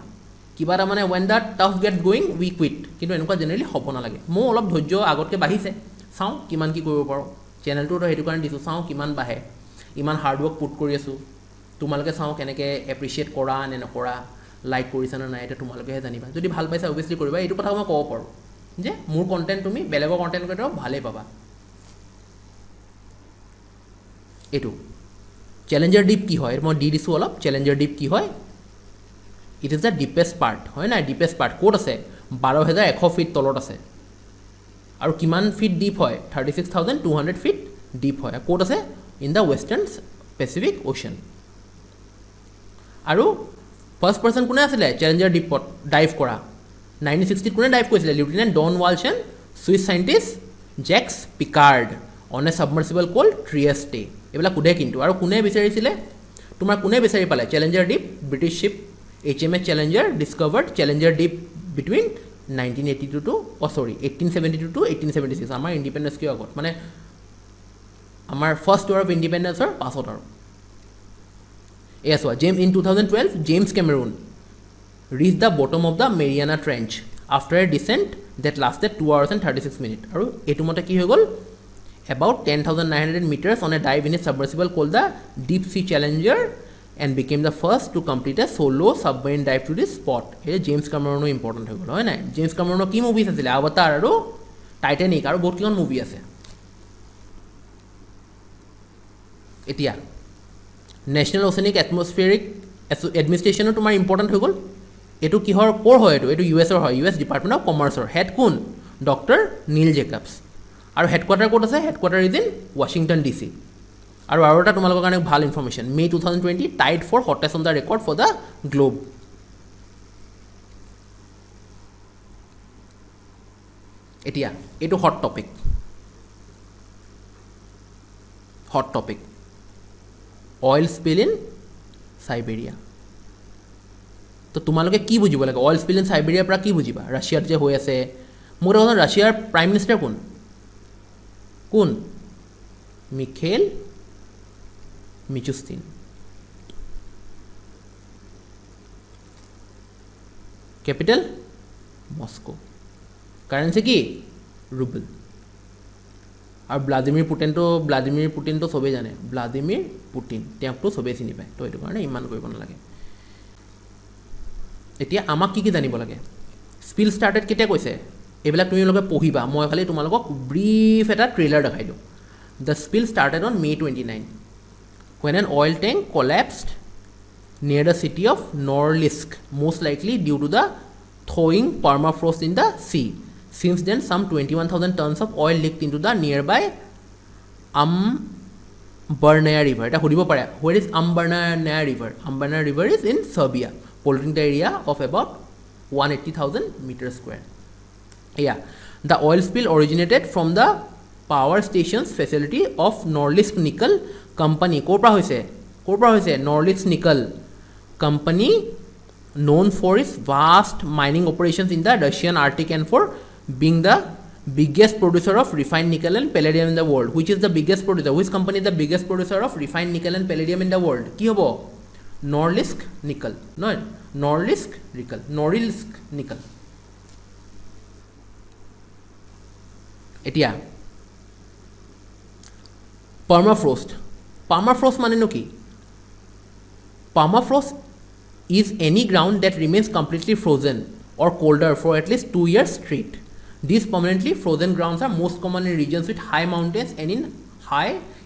কিবা এটা মানে when the tough get going we quit কিন্তু এনেকুৱা জেনেৰেলি হ'ব নালাগে মোৰ অলপ ধৈৰ্য আগতকৈ বাঢ়িছে চাওঁ কিমান কি কৰিব পাৰোঁ চেনেলটোতো সেইটো কাৰণে দিছোঁ চাওঁ কিমান বাঢ়ে ইমান হাৰ্ডৱৰ্ক পুট কৰি আছোঁ তোমালোকে চাওঁ কেনেকৈ এপ্ৰিচিয়েট কৰা নে নকৰা লাইক কৰিছা নে নাই এতিয়া তোমালোকেহে জানিবা যদি ভাল পাইছা অভিয়াছলি কৰিবা এইটো কথা মই ক'ব পাৰোঁ যে মোৰ কণ্টেণ্ট তুমি বেলেগৰ কণ্টেণ্ট কৰিলেও ভালেই পাবা এইটো চ্যালেঞ্জাৰ ডিপ কি হয় মই দি দিছোঁ অলপ চ্যালেঞ্জাৰ ডিপ কি হয় ইট ইজ দ্য ডিপেষ্ট পাৰ্ট হয় নাই ডিপেষ্ট পাৰ্ট ক'ত আছে 12,100 ফিট তলত আছে আৰু কিমান ফিট ডিপ হয় 36,200 ফিট ডিপ হয় ক'ত আছে in the western Pacific ocean আৰু ফাৰ্ষ্ট পাৰ্চন কোনে আছিলে চ্যালেঞ্জাৰ ডিপত ডাইভ কৰা 1960 কোনে ডাইভ কৰিছিলে lieutenant Don Walsh and Swiss scientist Jacques Piccard on a submersible called Trieste এইবিলাক সোধে কিন্তু আৰু কোনে বিচাৰিছিলে তোমাৰ কোনে বিচাৰি পালে Challenger deep British ship HMS Challenger discovered Challenger Deep between 1872 to 1876 আমাৰ ইণ্ডিপেণ্ডেন্স কিয় আগত মানে আমাৰ ফাৰ্ষ্ট ইয়াৰ অফ ইণ্ডিপেণ্ডেন্সৰ পাছত আৰু এয়া চোৱা in 2012 James Cameron reached the bottom of the Mariana Trench after a descent that lasted 2 hours and 36 minutes আৰু এইটো মতে কি হৈ গ'ল about 10,900 meters on a dive in a submersible called the Deep Sea Challenger and became the first to complete a solo submarine dive to this spot. Here James Cameron important হৈ গ'ল হয় নাই James Cameron কি movies আছিলে আভাটাৰ আৰু Titanic আৰু বহুত কিমান মুভি আছে এতিয়া নেশ্যনেল অ'চেনিক এটমস্ফিয়াৰিক এডমিনিষ্ট্ৰেশ্যনৰ তোমাৰ ইম্পৰ্টেণ্ট হৈ গ'ল এইটো কিহৰ ক'ৰ হয় এইটো ইউএছৰ হয় US ডিপাৰ্টমেণ্ট অফ কমাৰ্চৰ হেড কোন ডক্টৰ নীল জেকবছ আৰু হেডকোৱাৰ্টাৰ ক'ত আছে headquarter is in Washington DC আৰু এটা তোমালোকৰ কাৰণে ভাল information May 2020 tied for hottest on the record for the globe এতিয়া এইটো hot topic oil spill in Siberia তো তোমালোকে কি বুজিব লাগে অইল স্পিল ইন চাইবেৰিয়াৰ পৰা কি বুজিবা ৰাছিয়াত যে হৈ আছে মোৰ কথা ৰাছিয়াৰ প্ৰাইম মিনিষ্টাৰ কোন মিখেইল মিচুস্তিন ক্যাপিটাল মস্কো কারেন্সি কি রুবেল আর ভ্লাদিমির পুটিন তো সবেই জানে ভ্লাদিমির পুটিন তেওঁকতো সবেই চিনি পায় তো এইটো কাৰণে ইমান কৰিব নালাগে এতিয়া আমাক কি জানিব লাগে স্পিল ষ্টাৰ্টেড কেতিয়া কৈছে এইবিলাক তোমালোকে পঢ়িবা মই খালি তোমালোকক ব্ৰিফ এটা ট্ৰেইলাৰ দেখাই দিওঁ the spill started on May 29 when an oil tank collapsed near the city of Norilsk, most likely due to the thawing permafrost in the sea. Since then, some 21,000 tons of oil leaked into the nearby Ambarnaya River. Where is Ambarnaya River? Ambarnaya River is in Serbia, polluting the area of about 180,000 meters square. Yeah, the oil spill originated from the power station's facility of Norilsk Nickel Company. ক'ৰ পৰা হৈছে Norilsk Nickel Company, known for its vast mining operations in the Russian Arctic and for being the biggest producer of refined nickel and palladium in the world. Which is the biggest producer? Which company is the biggest producer of refined nickel and palladium in the world? কি হ'ব? Norilsk Nickel. No, Norilsk Nickel. Norilsk Nickel. এতিয়া permafrost. Permafrost মানে নো কি? Permafrost is any ground that remains completely frozen or colder for at least 2 years straight. These permanently frozen grounds are most common in regions with high mountains and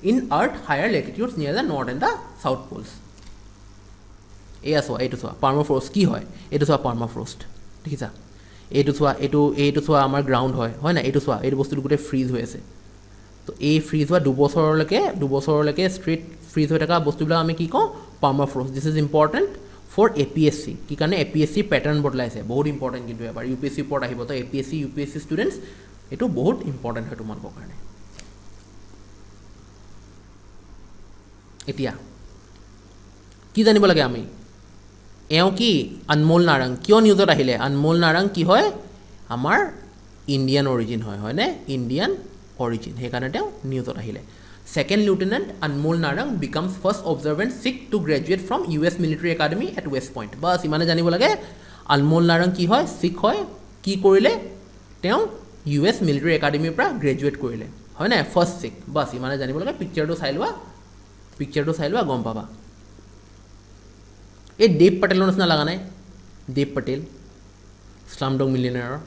in earth higher latitudes near the north and the south poles. এয়া চোৱা এইটো চোৱা permafrost কি হয় এইটো চোৱা permafrost দেখিছা এইটো চোৱা আমাৰ গ্ৰাউণ্ড হয় না এইটো চোৱা এইটো বস্তুটো গোটেই ফ্ৰিজ হৈ আছে তো এই ফ্ৰিজ হোৱা দুবছৰলৈকে ষ্ট্ৰেইট ফ্ৰিজ হৈ থকা বস্তুবিলাক আমি কি কওঁ permafrost this is important for APSC কি কাৰণে APSC পেটাৰ্ণ বদলাইছে বহুত ইম্পৰ্টেণ্ট কিন্তু এবাৰ UPSC ওপৰত আহিব তো APSC UPSC ষ্টুডেণ্টছ এইটো বহুত ইম্পৰ্টেণ্ট হয় তোমালোকৰ কাৰণে এতিয়া কি জানিব লাগে আমি এওঁ কি অনমোল নাৰাং কিয় নিউজত আহিলে অনমোল নাৰাং কি হয় আমাৰ ইণ্ডিয়ান অৰিজিন হয়নে ইণ্ডিয়ান অৰিজিন সেইকাৰণে তেওঁ নিউজত আহিলে Second Lieutenant Anmol Narang becomes first observant Sikh to graduate from US Military Academy at West Point. বাস ইমানে জানিব লাগে Anmol Narang কি হয় শিখ হয় কি কৰিলে তেওঁ US Military Academy পৰা গ্ৰেজুৱেট কৰিলে হয় না ফাৰ্ষ্ট শিখ বাস ইমানে জানিব লাগে পিকচাৰটো চাই লোৱা গম পাবা এই দেৱ পটেলৰ নিচিনা লগা নাই দেৱ পটেল স্লামডগ মিলিয়নেয়াৰৰ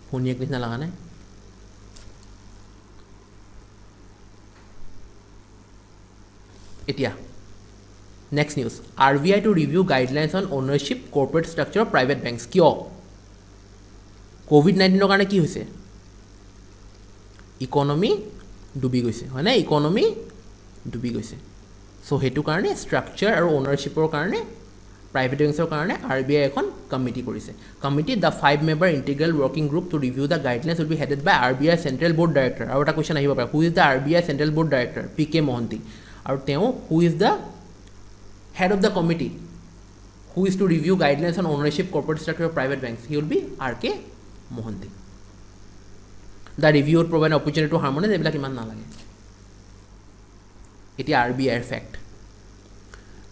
ভনীয়েক নিচিনা লগা নাই এতিয়া next news RBI to review guidelines on ownership corporate structure of private banks কিয় COVID-19 কাৰণে কি হৈছে ইকনমি ডুবি গৈছে হয় না ইকনমি ডুবি গৈছে সো হেতু কাৰণে স্ট্ৰাকচাৰ আৰু ওনাৰশ্বিপৰ কাৰণে প্ৰাইভেট বেংকছৰ কাৰণে RBI এখন কমিটি কৰিছে committee the 5-member integral working group to review the guidelines will be headed by RBI central board director আৰু এটা কোৱেশ্চন আহিব পাৰে who is the RBI central board director PK Mohanty আৰু তেওঁ who is the head of the committee who is to review guidelines on ownership corporate structure of private banks he will be RK Mohanty the review would provide an opportunity to harmonize এইবিলাক ইমান নালাগে এতিয়া RBI fact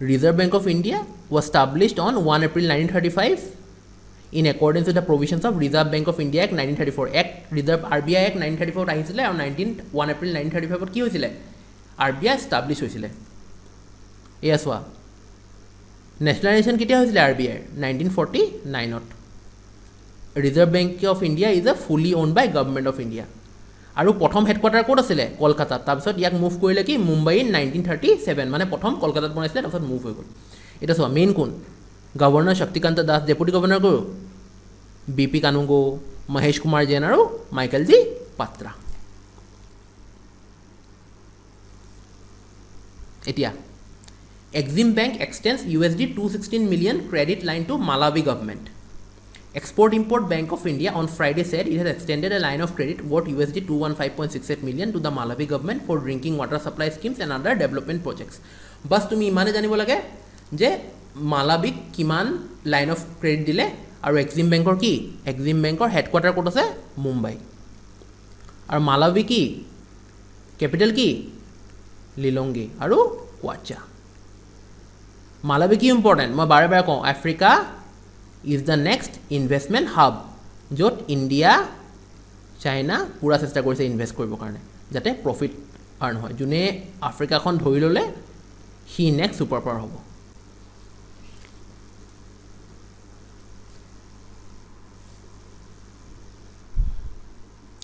Reserve Bank of India was established on 1 April 1935 in accordance with the provisions of Reserve Bank of India Act 1934 RBI Act 1934 আহিছিলে আৰু 1 April 1935 কি হৈছিলে RBI establish হৈছিলে এয়া চোৱা নেশ্যনেলাইজেশ্যন কেতিয়া হৈছিলে RBI 1949ত reserve bank of India is a fully owned by government of India আৰু প্ৰথম হেডকোৱাৰ্টাৰ ক'ত আছিলে কলকাতাত তাৰপিছত ইয়াক মুভ কৰিলে কি মুম্বাই ইন 1937 মানে প্ৰথম কলকাতাত বনাইছিলে তাৰপিছত মুভ হৈ গ'ল এটা চোৱা মেইন কোন governor Shaktikanta Das deputy governor কোন BP কানুগো মহেশ কুমাৰ জৈন আৰু মাইকেল জি পাত্ৰা এতিয়া Exim Bank extends USD 216 million credit line to Malawi government. Export-Import Bank of India on Friday said it has extended a line of credit worth USD 215.68 million to the Malawi government for drinking water supply schemes and other development projects. Bas tumi imane janibo lage je Malawi kiman line of credit dile aru Exim Bankor ki Exim Bankor headquarter kot ase Mumbai aru Malawi ki capital ki Lilongwe aru Kwacha Malawi কি important মই বাৰে বাৰে কওঁ Africa is the next investment hub য'ত India China পূৰা চেষ্টা কৰিছে invest কৰিবৰ কাৰণে যাতে প্ৰফিট আৰ্ণ হয় যোনে আফ্ৰিকাখন ধৰি ল'লে সি নেক্সট ছুপাৰ পাৱাৰ হ'ব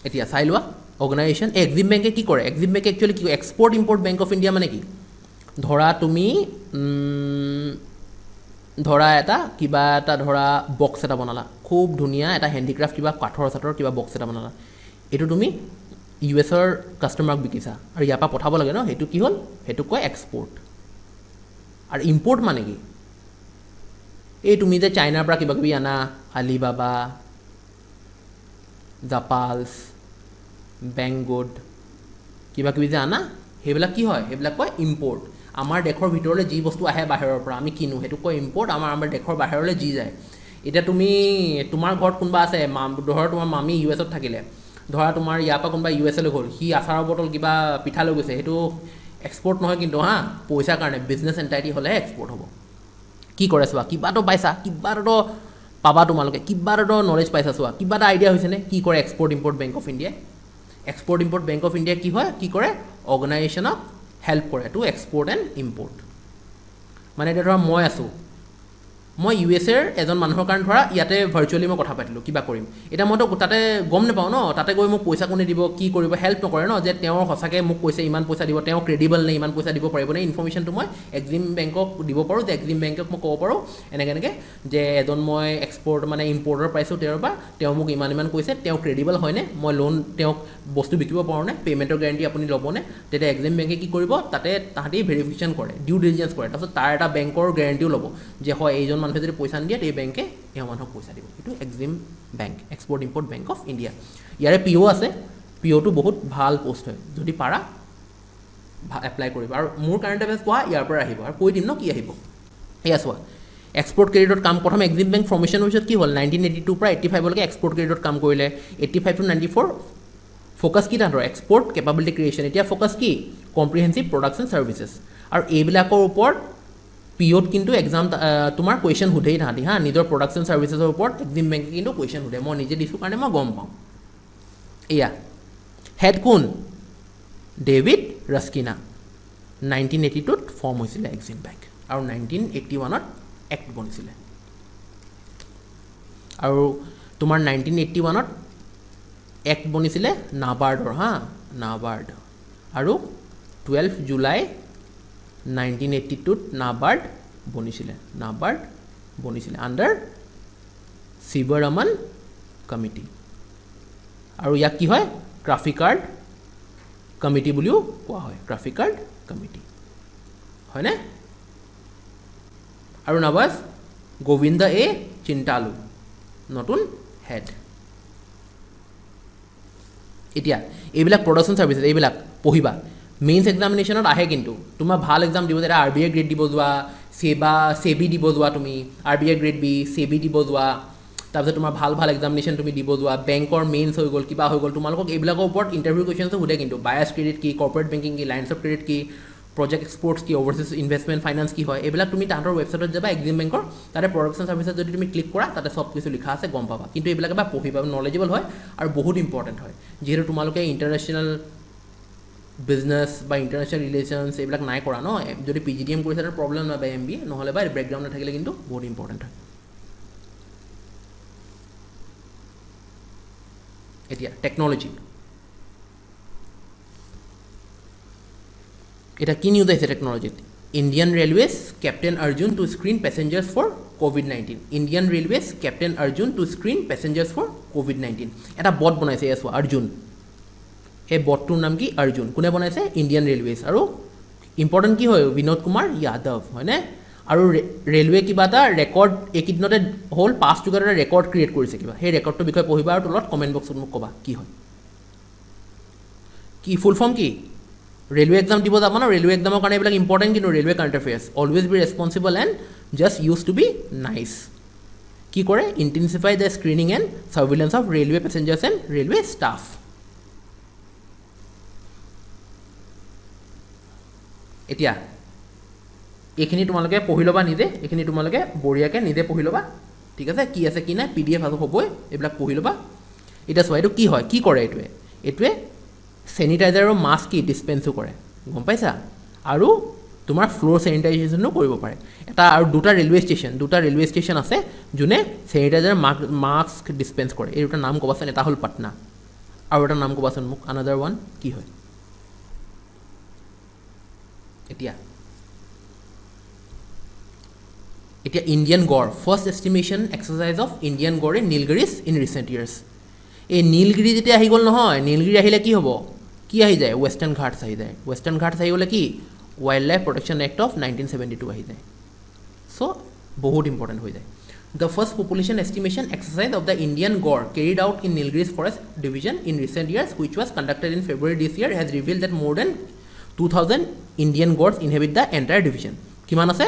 এতিয়া চাই লোৱা অৰ্গেনাইজেশ্যন এক্সিম বেংকে কি কৰে এক্সিম বেংকে একচুৱেলি কি export import bank of India মানে কি ধৰা তুমি ধৰা এটা কিবা এটা ধৰা বক্স এটা বনালা খুব ধুনীয়া এটা হেণ্ডিক্ৰাফ্ট কিবা কাঠৰ চাঠৰ কিবা বক্স এটা বনালা এইটো তুমি ইউএছৰ কাষ্টমাৰক বিকিছা আৰু ইয়াৰ পৰা পঠাব লাগে ন সেইটো কি হ'ল সেইটো কয় এক্সপৰ্ট আৰু ইম্পৰ্ট মানে কি এই তুমি যে চাইনাৰ পৰা কিবা কিবি আনা আলিবাবা জাপালছ বেংগুড কিবা কিবি যে আনা সেইবিলাক কি হয় সেইবিলাক কয় ইম্পৰ্ট আমাৰ দেশৰ ভিতৰলৈ যি বস্তু আহে বাহিৰৰ পৰা আমি কিনো সেইটো কয় ইম্পৰ্ট আমাৰ দেশৰ বাহিৰলৈ যি যায় এতিয়া তুমি তোমাৰ ঘৰত কোনোবা আছে ধৰা তোমাৰ মামী US-ত থাকিলে, ধৰা তোমাৰ ইয়াৰ পৰা কোনোবা US-লৈ গ'ল, সি আচাৰৰ বটল কিবা পিঠা লৈ গৈছে, সেইটো এক্সপৰ্ট নহয় কিন্তু হা, পইচাৰ কাৰণে বিজনেছ এণ্টাইটি হ'লেহে এক্সপৰ্ট হ'ব। কি কৰে চোৱা, কিবা এটা পাইছা, কিবা এটা পাবা তোমালোকে, কিবা এটা নলেজ পাইছা চোৱা, কিবা এটা আইডিয়া হৈছেনে কি কৰে এক্সপৰ্ট ইম্পৰ্ট বেংক অফ ইণ্ডিয়াই। Export import bank of India কি হয়, কি কৰে, অৰ্গেনাইজেশ্যনক হেল্প কৰে টু এক্সপৰ্ট এণ্ড ইম্পৰ্ট। মানে এতিয়া ধৰা মই আছোঁ, মই USA-ৰ এজন মানুহৰ কাৰণে ধৰা ইয়াতে ভাৰ্চুৱেলি মই কথা পাতিলোঁ, কিবা কৰিম, এতিয়া মইতো তাতে গম নাপাওঁ ন, তাতে গৈ মোক পইচা কোনে দিব, কি কৰিব, হেল্প নকৰে ন, যে তেওঁৰ সঁচাকৈ মোক কৈছে ইমান পইচা দিব, তেওঁ ক্ৰেডিবল নে, ইমান পইচা দিব পাৰিব নে, ইনফৰ্মেশ্যনটো মই এক্সিম বেংকক দিব পাৰোঁ, যে এক্সিম বেংকক মই ক'ব পাৰোঁ এনেকৈ যে এজন মই এক্সপৰ্ট মানে ইম্পৰ্টাৰ পাইছোঁ তেওঁৰ পৰা, তেওঁ মোক ইমান কৈছে, তেওঁ ক্ৰেডিবল হয়নে, মই লোন তেওঁক বস্তু বিকিব পাৰোঁ নে, পে'মেণ্টৰ গেৰাণ্টি আপুনি ল'বনে। তেতিয়া এক্সিম বেংকে কি কৰিব, তাতে তাহাঁতি ভেৰিফিকেশ্যন কৰে, ডিউ ডিলিজেঞ্চ কৰে, তাৰপিছত তাৰ এটা বেংকৰ গেৰাণ্টিও ল'ব যে হয় এইজন মানুহে যদি পইচা নিদিয়ে এই বেংকে এই মানুহক পইচা দিব। এইটো Exim bank, export import bank of India. ইয়াৰে PO আছে, POটো বহুত ভাল পষ্ট হয়, যদি পাৰা এপ্লাই কৰিবা। আৰু মোৰ কাৰেণ্ট এফেয়াৰ্ছ পঢ়া ইয়াৰ পৰা আহিব, আৰু কৈ দিম ন কি আহিব। এয়া চোৱা, এক্সপৰ্ট ক্ৰেডিটত কাম, প্ৰথম এক্সিম বেংক ফৰ্মেশ্যনৰ পিছত কি হ'ল, 1982 পৰা 85লৈকে এক্সপৰ্ট ক্ৰেডিটত কাম কৰিলে, 85 to 94 ফ'কাছ কি তাহাঁতৰ, এক্সপৰ্ট কেপাবিলিটি ক্ৰিয়েশ্যন। এতিয়া ফ'কাছ কি, কম্প্ৰিহেনচিভ প্ৰডাক্টছ এণ্ড ছাৰ্ভিচেছ। আৰু এইবিলাকৰ ওপৰত POত কিন্তু এক্সাম তোমাৰ কুৱেশ্যন সোধেই তাহাঁতি হা, নিজৰ প্ৰডাক্টছ এণ্ড ছাৰ্ভিচেছৰ ওপৰত এক্সিম বেংকে কিন্তু কুৱেশ্যন সোধে, মই নিজে দিছোঁ কাৰণে মই গম পাওঁ। এয়া হেড কোন, ডেভিড ৰাস্কিনা, 1982ত ফৰ্ম হৈছিলে এক্সিম বেংক, আৰু 1981ত এক্ট বনিছিলে। আৰু তোমাৰ 1981ত এক্ট বনিছিলে নাবাৰ্ডৰ হা, নাবাৰ্ড। আৰু 12 জুলাই 1982ত নাবাৰ্ড বনিছিলে আণ্ডাৰ শিৱৰামন কমিটি। আৰু ইয়াক কি হয়, ট্ৰাফিকাৰ্ড কমিটি বুলিও কোৱা হয়, ট্ৰাফিকাৰ্ড কমিটি হয়নে। আৰু নাবাজ গোবিন্দ A. চিন্তালু, নতুন হেড। এতিয়া এইবিলাক প্ৰডাকশ্যন ছাৰ্ভিচেছ এইবিলাক পঢ়িবা, মেইনছ এক্সামিনেশ্যনত আহে কিন্তু, তোমাৰ ভাল এক্সাম দিব যেতিয়া RBI গ্ৰেড দিব যোৱা, চেবি দিব যোৱা, তুমি RBI গ্ৰেড বি, চেবি দিব যোৱা, তাৰপিছত তোমাৰ ভাল এক্সামিনেশ্যন তুমি দিব যোৱা, বেংকৰ মেইনছ হৈ গ'ল, কিবা হৈ গ'ল, তোমালোকক এইবিলাকৰ ওপৰত ইণ্টাৰভিউ কুৱেশ্যনটো সোধে কিন্তু, বায়াছ ক্ৰেডিট কি, কৰ্পৰেট বেংকিং কি, লাইন্স অফ ক্ৰেডিট কি, প্ৰজেক্ট এক্সপৰ্টছ কি, অভাৰচিজ ইনভেষ্টমেণ্ট ফাইনেন্স কি হয়, এইবিলাক তুমি তাহাঁতৰ ৱেবছাইটত যাবা এক্সিম বেংকৰ, তাতে প্ৰডাকশ্যন ছাৰ্ভিচেছ যদি তুমি ক্লিক কৰা তাতে চব কিছু লিখা আছে, গম পাবা। কিন্তু এইবিলাক এবাৰ পঢ়িবা, নলেজেবল হয় আৰু বহুত ইম্পৰ্টেণ্ট হয়, যিহেতু তোমালোকে ইণ্টাৰনেশ্যনেল বিজনেছ বা ইণ্টাৰনেশ্যনেল ৰিলেশ্যনছ এইবিলাক নাই কৰা ন, যদি PGDM কৰিছে তাৰ প্ৰব্লেম নাই, বা MBA নহ'লে বা বেকগ্ৰাউণ্ড নাথাকিলে কিন্তু বহুত ইম্পৰ্টেণ্ট হয়। এতিয়া টেকন'লজি, এটা কি নিউজ আহিছে টেকন'লজিত, Indian railways captain Arjun to screen passengers for COVID-19। Indian railways captain Arjun to screen passengers for COVID-19। এটা বট বনাইছে এয়া চোৱা, অৰ্জুন, এই বটটোৰ নাম কি, অৰ্জুন। কোনে বনাইছে, ইণ্ডিয়ান ৰেলৱেজ। আৰু ইম্পৰ্টেণ্ট কি হয়, বিনোদ কুমাৰ যাদৱ হয়নে। আৰু ৰেলৱে কিবা এটা ৰেকৰ্ড এইকেইদিনতে হ'ল, পাছ যুগত এটা ৰেকৰ্ড ক্ৰিয়েট কৰিছে কিবা, সেই ৰেকৰ্ডটোৰ বিষয়ে পঢ়িবা আৰু তলত কমেণ্ট বক্সত মোক ক'বা কি হয়, কি ফুল ফৰ্ম কি। ৰেলৱে এক্সাম দিব যাব ন, ৰেলৱে এক্সামৰ কাৰণে এইবিলাক ইম্পৰ্টেণ্ট কিন্তু, railway current affairs, always be responsible and just use to be nice. কি কৰে, intensify the screening and surveillance of railway passengers and railway staff. এতিয়া এইখিনি তোমালোকে পঢ়ি ল'বা নিজে, এইখিনি তোমালোকে বঢ়িয়াকৈ নিজে পঢ়ি ল'বা, ঠিক আছে, কি আছে কি নাই, PDF আৰু হ'বই, এইবিলাক পঢ়ি ল'বা। এতিয়া চোৱা, এইটো কি হয়, কি কৰে, এইটোৱে চেনিটাইজাৰ আৰু মাস্ক কি ডিছপেঞ্চো কৰে, গম পাইছা। আৰু তোমাৰ ফ্ল'ৰ চেনিটাইজেশ্যনো কৰিব পাৰে। এটা আৰু দুটা ৰেলৱে ষ্টেচন আছে যোনে চেনিটাইজাৰ মাস্ক ডিছপেঞ্চ কৰে। এই দুটা নাম ক'বাচোন, এটা হ'ল পাটনা আৰু এটা নাম ক'বাচোন মোক, আনাডাৰ ওৱান কি হয়। এতিয়া ইণ্ডিয়ান গড়, first estimation exercise of Indian গড় ইন নীলগিৰিজ ইন ৰিচেণ্ট ইয়াৰ্ছ। এই নীলগিৰি যেতিয়া আহি গ'ল নহয়, নীলগিৰি আহিলে কি হ'ব, কি আহি যায়, ৱেষ্টাৰ্ণ ঘাটছ আহি যায়। ৱেষ্টাৰ্ণ ঘাটছ আহি গ'লে কি, wild life protection act of 1972 আহি যায়। চ' বহুত ইম্পৰ্টেণ্ট হৈ যায়। The first population estimation exercise of the Indian gaur carried out in Nilgiris forest division in recent years which was conducted in February this year has reveal that more than 2000 Indian gaurs inhabit the entire division. কিমান আছে,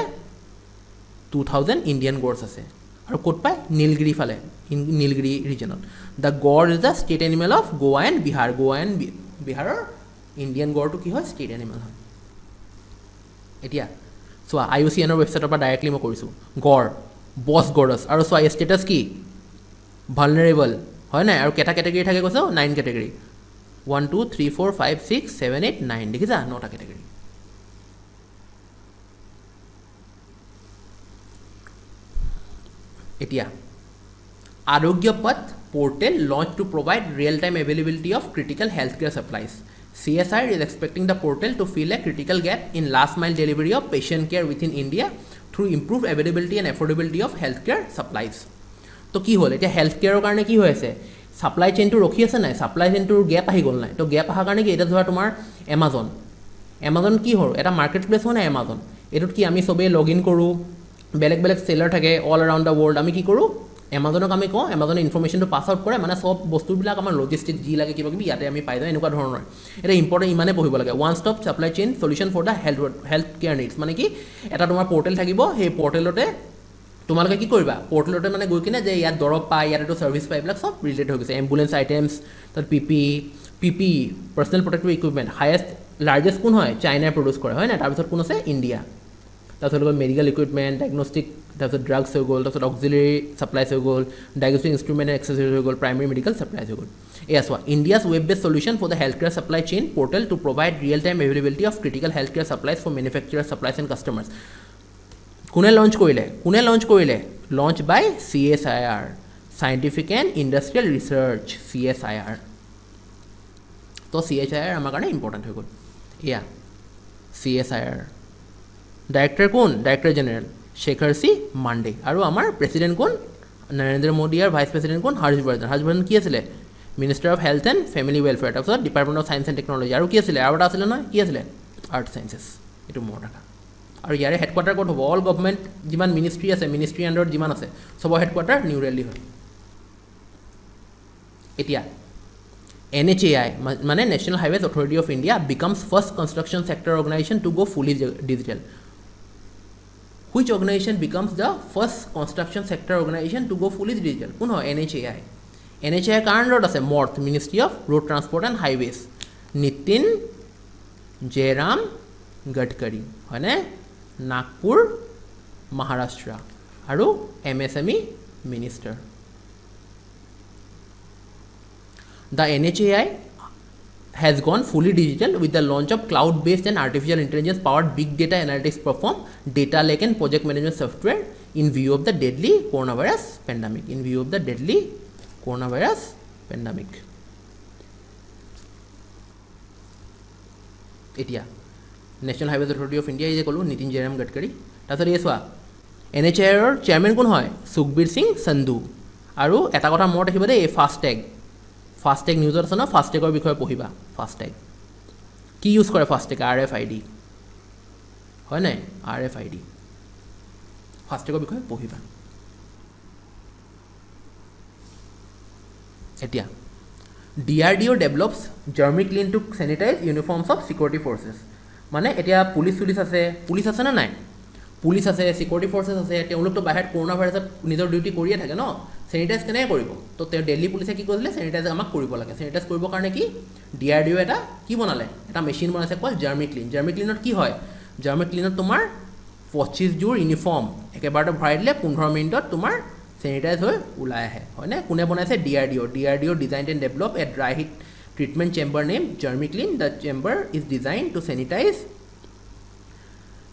2000 Indian গড়ছ আছে। আৰু ক'ত পায় নীলগিৰি ফালে Nilgiri ৰিজনত the গড় is the state animal of Goa and Bihar Goa and বিহাৰৰ Indian গড়টো কি হয় ষ্টেট এনিমেল হয় এতিয়া চোৱা IUCNৰ ৱেবছাইটৰ পৰা ডাইৰেক্টলি মই কৰিছোঁ গড় বছ গড়ছ আৰু চোৱা ষ্টেটাছ কি ভালনাৰেবল হয় নাই আৰু কেইটা কেটেগৰী থাকে কৈছোঁ 9 কেটেগৰী 1 2 3 4 5 6 7 8 9 দেখিছা 9টা কেটেগৰী এতিয়া Arogya Path portal launched to provide real-time availability of critical healthcare supplies. CSIR is expecting the portal to fill a critical gap in last-mile delivery of patient care within India through improved availability and affordability of healthcare supplies. তো কি হ'ল এতিয়া হেল্থকেয়াৰৰ কাৰণে কি হৈ আছে supply চেইনটো ৰখি আছে নাই সাপ্লাই চেইনটোৰ গেপ আহি গ'ল নাই তো গেপ অহাৰ কাৰণে কি এটা ধৰা তোমাৰ এমাজন কি হ'ল এটা মাৰ্কেট প্লেচ হয় নাই এমাজন এইটোত কি আমি চবেই লগ ইন কৰোঁ বেলেগ বেলেগ সেলাৰ থাকে অল এৰাউণ্ড দ্য ৱৰ্ল্ড আমি কি কৰোঁ এমাজনক আমি কওঁ এমাজনে ইনফৰমেশ্যনটো পাছ আউট কৰে মানে সব বস্তুবিলাক আমাৰ লজিষ্টিক যি লাগে কিবা কিবি ইয়াতে আমি পাই যাওঁ এনেকুৱা ধৰণৰ এটা ইম্পৰ্টেণ্ট ইমানে পঢ়িব লাগে one stop supply chain solution for the health care needs মানে কি এটা তোমাৰ পৰ্টেল থাকিব সেই পৰ্টেলতে তোমালোকে কি কৰিবা পৰ্টেলতে মানে গৈ কিনে যে ইয়াত দৰৱ পায় ইয়াত এইটো ছাৰ্ভিচ পায় এইবিলাক চব ৰিলেটেড হৈ গৈছে এম্বুলেঞ্চ আইটেমছ তাত PPE personal protective equipment highest largest কোন হয় চাইনাই প্ৰডিউচ কৰে হয় নাই তাৰপিছত কোন আছে ইণ্ডিয়া তাৰপিছত গ'ল মেডিকেল ইকুইপমেণ্ট ডায়েগনষ্টিক তাৰপিছত ড্ৰাগছ হৈ গ'ল তাৰপিছত অক্সিলেৰী ছাপ্লাইজ হৈ গ'ল ডায়েগনষ্টিক ইনষ্ট্ৰুমেণ্ট এণ্ড এক্সেছৰিজ হৈ গ'ল প্ৰাইমেৰী মেডিকেল ছাপ্লাইজ হৈ গ'ল এয়া চোৱা India's web based solution for the health care supply chain portal to provide real time availability of critical health care supplies for manufacturer supplies and customers কোনে launch কৰিলে launch by CSIR scientific and industrial research CSIR তো CSIR আমাৰ কাৰণে important হৈ গ'ল এয়া CSIR director কোন director general Shekhar C মাণ্ডে আৰু আমাৰ প্ৰেচিডেণ্ট কোন নৰেন্দ্ৰ মোদী আৰু ভাইচ প্ৰেচিডেণ্ট কোন হৰ্ষবৰ্ধন কি আছিলে minister of health and family welfare তাৰপিছত department of science and technology আৰু কি আছিলে আৰু এটা আছিলে নহয় কি আছিলে আৰ্ট ছায়েন্সেছ এইটো মনত ৰাখা আৰু ইয়াৰে হেডকোৱাৰ্টাৰ ক'ত হ'ব অল গভমেণ্ট যিমান মিনিষ্ট্ৰী আছে মিনিষ্ট্ৰী আণ্ডাৰত যিমান আছে চবৰ হেডকোৱাৰ্টাৰ নিউ দিল্লী হয় এতিয়া NHAI মানে national highways authority of India becomes first construction sector organisation to go' fully digital Which organization becomes the first construction sector organization to go fully digital? কোন হয় NHAI NHAI কাৰ আণ্ডাৰত আছে MoRTH ministry of road transport and highways Nitin Jairam Gadkari হয়নে নাগপুৰ মহাৰাষ্ট্ৰ আৰু MSME minister The NHAI has gone fully digital with the launch of cloud-based and artificial intelligence-powered big data analytics platform, data lake and project management software in view of the deadly coronavirus pandemic. এতিয়া national highways authority of India যে ক'লোঁ নীতিন জয়ৰাম গডকাৰী তাৰপিছত এই চোৱা NHAIৰ chairman কোন হয় সুখবীৰ সিং সন্ধু আৰু এটা কথা মনত ৰাখিব দেই এই ফাষ্টেগ নিউজত আছে ন ফাষ্টেগৰ বিষয়ে পঢ়িবা ফাষ্টেগ কি ইউজ কৰে ফাষ্টেগ RFID হয় নাই RFID ফাষ্টেগৰ বিষয়ে পঢ়িবা এতিয়া DRDO develops germiklean to sanitise uniforms of security forces মানে এতিয়া পুলিচ আছে নে নাই পুলিচ আছে ছিকিউৰিটি ফৰ্চেছ আছে তেওঁলোকতো বাহিৰত কৰোণা ভাইৰাছত নিজৰ ডিউটি কৰিয়ে থাকে ন চেনিটাইজ কেনেকৈ কৰিব তো তেওঁ দিল্লী পুলিচে কি কৰিছিলে চেনিটাইজ আমাক কৰিব লাগে চেনিটাইজ কৰিবৰ কাৰণে কি DRDO এটা কি বনালে এটা মেচিন বনাইছে কল জাৰ্মিক্লিনত কি হয় জাৰ্মিক্লিনত তোমাৰ 25 যোৰ ইউনিফৰ্ম একেবাৰতে ভৰাই দিলে 15 মিনিটত তোমাৰ চেনিটাইজ হৈ ওলাই আহে হয়নে কোনে বনাইছে DRDO design and develop a dry heat treatment chamber name germiklean the chamber is design to sanitise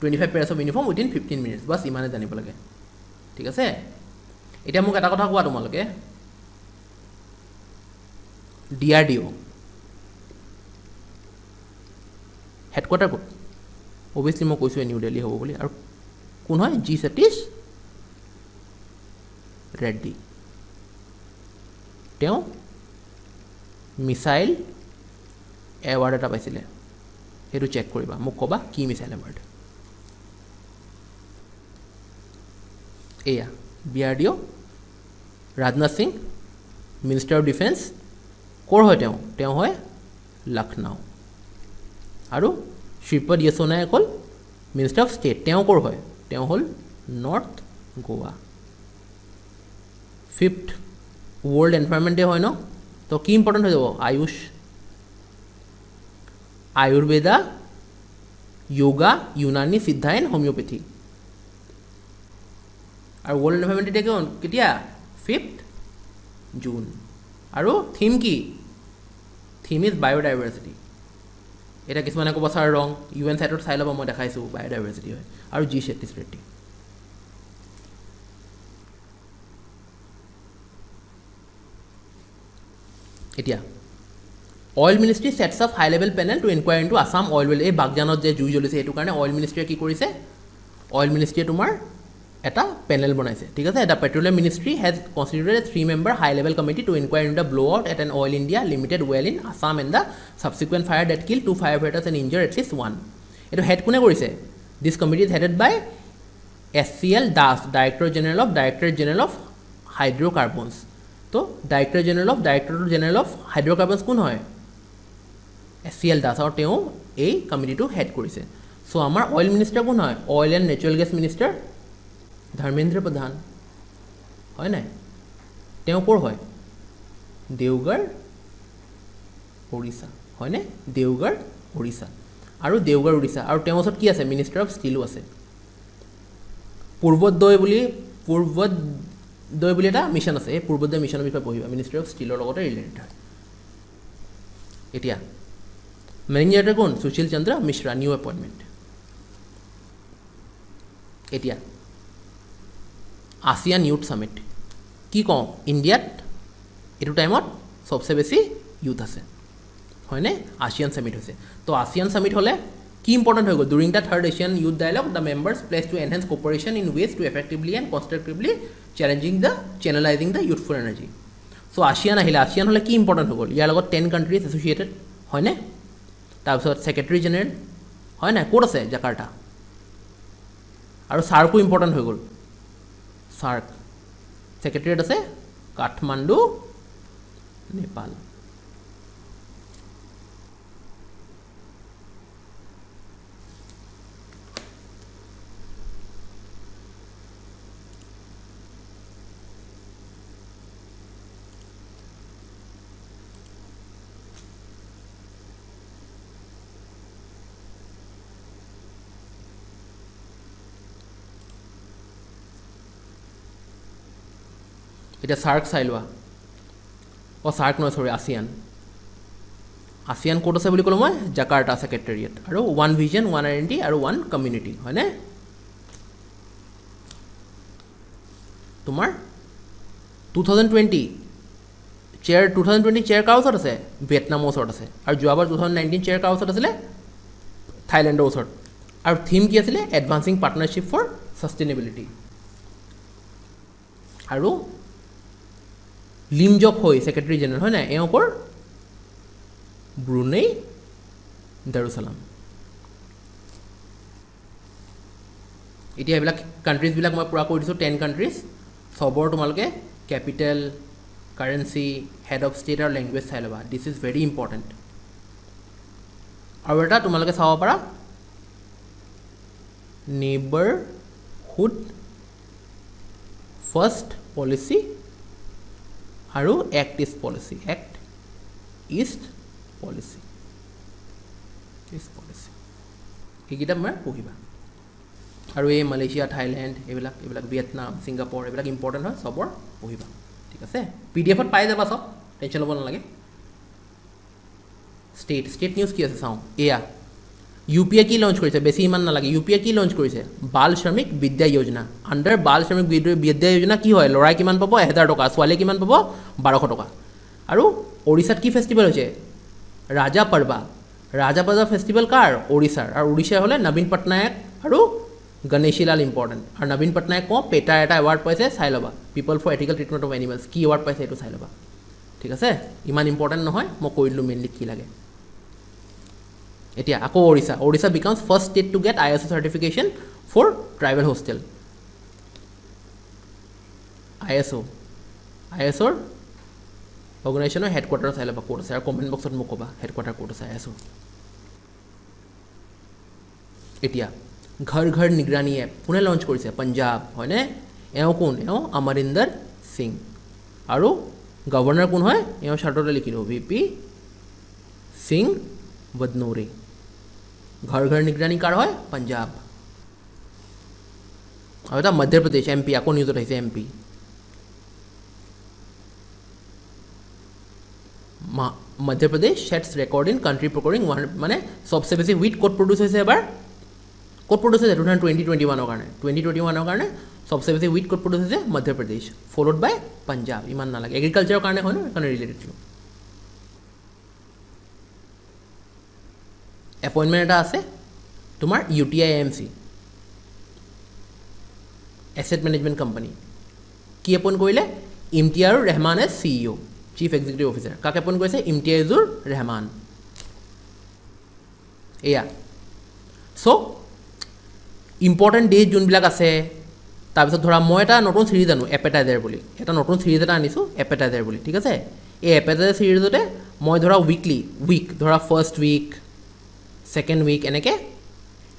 25 pairs of uniform within 15 minutes বাছ ইমানে জানিব লাগে ঠিক আছে এতিয়া মোক এটা কথা কোৱা তোমালোকে DRDO হেডকোৱাৰ্টাৰ ক'ত অভিয়াছলি মই কৈছোঁ নিউ দিল্লী হ'ব বুলি আৰু কোন হয় G Satish Reddy তেওঁ মিছাইল এৱাৰ্ড এটা পাইছিলে সেইটো চেক কৰিবা মোক ক'বা কি মিছাইল এৱাৰ্ড এয়া DRDO Rajnath Singh minister of defence ক'ৰ হয় তেওঁ হয় লক্ষ্ণৌ আৰু শ্ৰীপদ য়েছো নায়ক হ'ল মিনিষ্টাৰ অফ ষ্টেট তেওঁ ক'ৰ হয় তেওঁ হ'ল নৰ্থ গোৱা 5th ৱৰ্ল্ড এনভাইৰনমেণ্ট ডে হয় ন, তো কি ইম্পৰ্টেণ্ট হৈ যাব? আয়ুষ, আয়ুৰ্বেদা, য়োগা, ইউনানী, সিদ্ধা এণ্ড হোমিওপেথি। আৰু ৱৰ্ল্ড এনভাইৰনমেণ্ট ডে কেতিয়া? 5th June. আৰু থিম কি? Theme is biodiversity. এতিয়া কিছুমানে ক'ব ছাৰ ৰং, UN চাইটত চাই ল'ব, মই দেখাইছোঁ বায়'ডাইভাৰ্চিটি হয়। আৰু জি শেট্টি ৰেড্ডি। এতিয়া oil ministry sets up high level panel to inquire into Assam oil well. এই বাগজানত যে জুই জ্বলিছে সেইটো কাৰণে অইল মিনিষ্ট্ৰীয়ে কি কৰিছে? অইল মিনিষ্ট্ৰীয়ে তোমাৰ এটা পেনেল বনাইছে, ঠিক আছে। এটা petroleum ministry has constituted 3-member high level committee to inquire in the blow out at an Oil India Limited well in Assam and the subsequent fire that kill 2 firefighters and injure এটলিষ্ট 1। এইটো head কোনে কৰিছে? This committee is headed by SCL Das, director general of hydrocarbons. তো director general of hydrocarbons কোন হয়? SCL Das, আৰু তেওঁ এই কমিটিটো হেড কৰিছে। চ' আমাৰ অইল মিনিষ্টাৰ কোন হয়? Oil and natural gas minister Dharmendra প্ৰধান, হয় নাই? তেওঁ ক'ৰ হয়? দেওগড়, উৰিষ্যা, হয়নে? দেওগড়, উৰিষ্যা। আৰু দেওগড়, উৰিষ্যা। আৰু তেওঁৰ ওচৰত কি আছে? মিনিষ্টাৰ অফ ষ্টিলো আছে। পূৰ্বোদয় বুলি এটা মিছন আছে, এই পূৰ্বোদয় মিছনৰ বিষয়ে পঢ়িবা, মিনিষ্টাৰ অফ ষ্টিলৰ লগতে ৰিলেটেড হয়। এতিয়া মেনেজিং ডাইৰেক্টৰ কোন? সুশীল চন্দ্ৰ মিশ্ৰা, নিউ এপইণ্টমেণ্ট। এতিয়া ASEAN ইউথ ছামিট কি কওঁ? ইণ্ডিয়াত এইটো টাইমত চবচে বেছি ইউথ আছে, হয়নে? ASEAN ছামিট হৈছে। তো ASEAN ছামিট হ'লে কি ইম্পৰ্টেণ্ট হৈ গ'ল? During the 3rd Asian youth dialogue the members pledge to enhance cooperation in ways to effectively and constructively channelising the youthful energy. So' ASEAN আহিলে, ASEAN হ'লে কি ইম্পৰ্টেণ্ট হৈ গ'ল? ইয়াৰ লগত 10 কাণ্ট্ৰিজ এছ'চিয়েটেড, হয়নে? তাৰপিছত ছেক্ৰেটাৰী জেনেৰেল, হয় নাই? ক'ত আছে? জাকাৰ্টা। আৰু ছাৰ্কো ইম্পৰ্টেণ্ট হৈ গ'ল। ছাৰ্ক ছেক্ৰেটেৰিয়েট আছে কাঠমাণ্ডু, নেপাল। এতিয়া ছাৰ্ক চাই লোৱা। ছাৰ্ক নহয়, চৰি, ASEAN ক'ত আছে বুলি ক'লোঁ মই? Jakarta secretariat. আৰু 1 ভিজন, 1 আইডেণ্টি আৰু 1 কমিউনিটি, হয়নে? তোমাৰ 2020 চেয়াৰ কাৰ ওচৰত আছে? ভিয়েটনামৰ ওচৰত আছে। আৰু যোৱাবাৰ 2019 চেয়াৰ কাৰ ওচৰত আছিলে? থাইলেণ্ডৰ ওচৰত। আৰু থিম কি আছিলে? Advancing partnership for sustainability. আৰু লিমজক হৈ ছেক্ৰেটাৰী জেনেৰেল, হয় নাই? এওঁ ক'ৰ? Brunei Darussalam. এতিয়া এইবিলাক কাণ্ট্ৰিজবিলাক মই পূৰা কৰি দিছোঁ, 10 কাণ্ট্ৰিজ। চবৰ তোমালোকে capital, currency, head of state আৰু লেংগুৱেজ চাই ল'বা। This is very important. আৰু এটা তোমালোকে চাব পাৰা, নেইবাৰহুড ফাৰ্ষ্ট পলিচি আৰু এক্ট ইষ্ট পলিচি, সেইকেইটা মই পঢ়িবা। আৰু এই মালয়েছিয়া, থাইলেণ্ড, এইবিলাক ভিয়েটনাম, ছিংগাপুৰ, এইবিলাক ইম্পৰ্টেণ্ট হয়, চবৰ পঢ়িবা, ঠিক আছে? PDF-ত পাই যাবা চব, টেনশ্যন ল'ব নালাগে। ষ্টেট নিউজ কি আছে চাওঁ। এয়া UPA কি লঞ্চ কৰিছে? বেছি ইমান নালাগে। UPA কি লঞ্চ কৰিছে? বাল শ্ৰমিক বিদ্যা যোজনা। আণ্ডাৰ বাল শ্ৰমিক বিদ্যা যোজনা কি হয়? ল'ৰাই কিমান পাব? 1000 টকা। ছোৱালীয়ে কিমান পাব? 1200 টকা। আৰু উৰিষ্যাত কি ফেষ্টিভেল হৈছে? ৰাজা পৰ্বা ফেষ্টিভেল কাৰ? উৰিষ্যাৰ। আৰু উৰিষ্যাৰ হ'লে নবীন পটনায়ক আৰু গণেশীলাল ইম্পৰ্টেণ্ট। আৰু নবীন পটনায়ক কওঁ পেটাৰ এটা এৱাৰ্ড পাইছে, চাই ল'বা। People for ethical treatment of animals, কি এৱাৰ্ড পাইছে এইটো চাই ল'বা, ঠিক আছে? ইমান ইম্পৰ্টেণ্ট নহয়, মই কৈ দিলোঁ মেইনলি কি লাগে। এতিয়া আকৌ Orissa becomes first state to get ISO certification for tribal hostel. ISOৰ অৰ্গেনাইজেশ্যনৰ হেডকোৱাৰ্টাৰ চাই ল'বা ক'ত আছে, আৰু কমেণ্ট বক্সত মোক ক'বা হেডকোৱাৰ্টাৰ ক'ত আছে ISO। এতিয়া ঘৰ নিগৰানী এপ কোনে লঞ্চ কৰিছে? পঞ্জাৱ, হয়নে? এওঁ কোন? এওঁ অমৰিন্দৰ সিং। আৰু গভৰ্ণৰ কোন হয় এওঁ চাৰ্টতে লিখিলোঁ VP সিং বদনৌৰি घर घर निगरानी কাৰ হয় পাঞ্জাব আৰু এটা মধ্য প্ৰদেশ MP আকৌ নিউজত আহিছে MP Madhya Pradesh sets record in country procuring माने सबसे बेसी वीट कट प्रड्यूस होइसे एबार कट प्रड्यूस होइसे 2021 কাৰণে 2021 কাৰণে सबसे बेसी वीट कट प्रड्यूस होइसे मध्य प्रदेश फॉलोड बाय पंजाब इमान ना लागे एग्रीकल्चर কাৰণে হয় ন কাৰণে ৰিলেটেড ছিল এপইন্টমেন্ট এটা আছে তোমাৰ UTI AMC asset management company কি এপইন্ট কৰিলে Imtaiazur Rahman as CEO chief executive officer काक एपइंट কৰিছে ইমতিয়াজুৰ ৰহমান এয়া সো ইম্পৰ্টেণ্ট ডেজ যোনবিলাক আছে তাৰপিছত ধৰা মই এটা নতুন সিৰিজ আনো এপেটাইজাৰ বুলি এটা নতুন সিৰিজ এটা আনিছোঁ এপেটাইজাৰ বুলি ঠিক আছে এই এপেটাইজাৰ সিৰিজতে মই ধৰা উইক ধৰা ফাৰ্ষ্ট উইক ছেকেণ্ড উইক এনেকৈ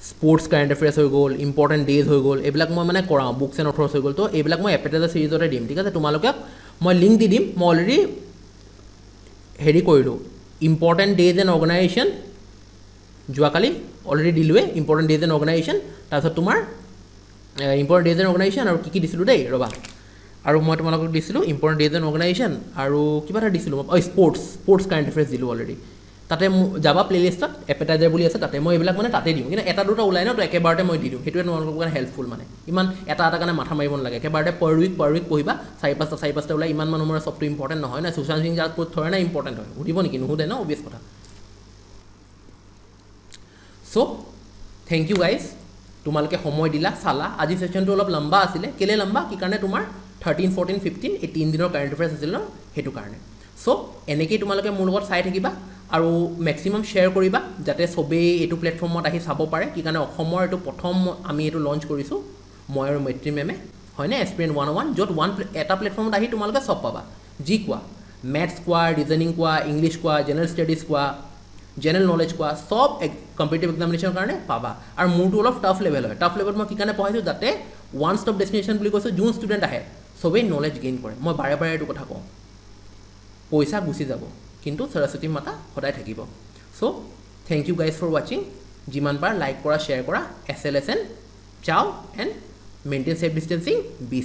স্পৰ্টছ কাৰেণ্ট এফেয়াৰ্ছ হৈ গ'ল ইম্পৰ্টেণ্ট ডেজ হৈ গ'ল এইবিলাক মই মানে কৰাওঁ বুকছ এণ্ড অথৰ্ছ হৈ গ'ল তো এইবিলাক মই এপেটাইজাৰ সিৰিজতে দিম ঠিক আছে তোমালোকে মই লিংক দি দিম মই অলৰেডি হেৰি কৰিলোঁ ইম্পৰ্টেণ্ট ডেজ এণ্ড অৰ্গেনাইজেশ্যন যোৱাকালি অলৰেডি দিলোঁৱে ইম্পৰ্টেণ্ট ডেজ এণ্ড অৰ্গেনাইজেশ্যন তাৰপিছত তোমাৰ ইম্পৰ্টেণ্ট ডেজ এণ্ড অৰ্গেনাইজেশ্যন আৰু কি দিছিলোঁ দেই ৰ'বা আৰু মই তোমালোকক দিছিলোঁ ইম্পৰ্টেণ্ট ডেজ এণ্ড অৰ্গেনাইজেশ্যন আৰু কিবা এটা দিছিলোঁ মই স্পৰ্টছ কাৰেণ্ট এফেয়াৰ্ছ দিলোঁ অলৰেডি তাতে যাবা প্লেলিষ্টত এপেটাইজাৰ বুলি আছে তাতে মই এইবিলাক মানে তাতে দিওঁ কিন্তু এটা দুটা ওলাই ন তো একেবাৰতে মই দি দিওঁ সেইটোৱে তোমালোকৰ কাৰণে হেল্পফুল মানে ইমান এটা কাৰণে মাথা মাৰিব নালাগে একেবাৰতে পাৰ উইক পঢ়িবা চাৰি পাঁচটা ওলাই ইমান মানুহৰ চবটো ইম্পৰ্টেণ্ট নহয় না সুশান্ত সিং ৰাজপুত থৰে না ইম্পৰ্টেণ্ট হয় সুধিব নেকি নুসুধে ন অবিয়াছ কথা চ' থেংক ইউ গাইজ তোমালোকে সময় দিলা চালা আজি ছেশ্যনটো অলপ লম্বা আছিলে কেলৈ লম্বা কি কাৰণে তোমাৰ 13, 14, 15 এই 3 দিনৰ কাৰেণ্ট এফেয়াৰ্ছ আছিল ন সেইটো কাৰণে চ' এনেকেই তোমালোকে মোৰ লগত চাই থাকিবা আৰু মেক্সিমাম শ্বেয়াৰ কৰিবা যাতে চবেই এইটো প্লেটফৰ্মত আহি চাব পাৰে কি কাৰণে অসমৰ এইটো প্ৰথম আমি এইটো লঞ্চ কৰিছোঁ মই আৰু মৈত্ৰী মেমে হয়নে এক্সপিৰিয়েঞ্চ 101 য'ত এটা প্লেটফৰ্মত আহি তোমালোকে চব পাবা যি কোৱা মেথছ কোৱা ৰিজনিং কোৱা ইংলিছ কোৱা জেনেৰেল ষ্টাডিজ কোৱা জেনেৰেল নলেজ কোৱা চব কম্পিটিটিভ এক্সামিনেশ্যনৰ কাৰণে পাবা আৰু মোৰটো অলপ টাফ লেভেল হয় টাফ লেভেলত মই কি কাৰণে পঢ়াইছোঁ যাতে ওৱান ষ্টপ ডেষ্টিনেশ্যন বুলি কৈছোঁ যোন ষ্টুডেণ্ট আহে চবেই নলেজ গেইন কৰে মই বাৰে বাৰে এইটো কথা কওঁ পইচা গুচি যাব কিন্তু সৰস্বতী মাতা সদায় থাকিব so' thank you guys for ৱাচিং যিমান পাৰ লাইক কৰা শ্বেয়াৰ কৰা SLSN চাও and maintain safe distancing B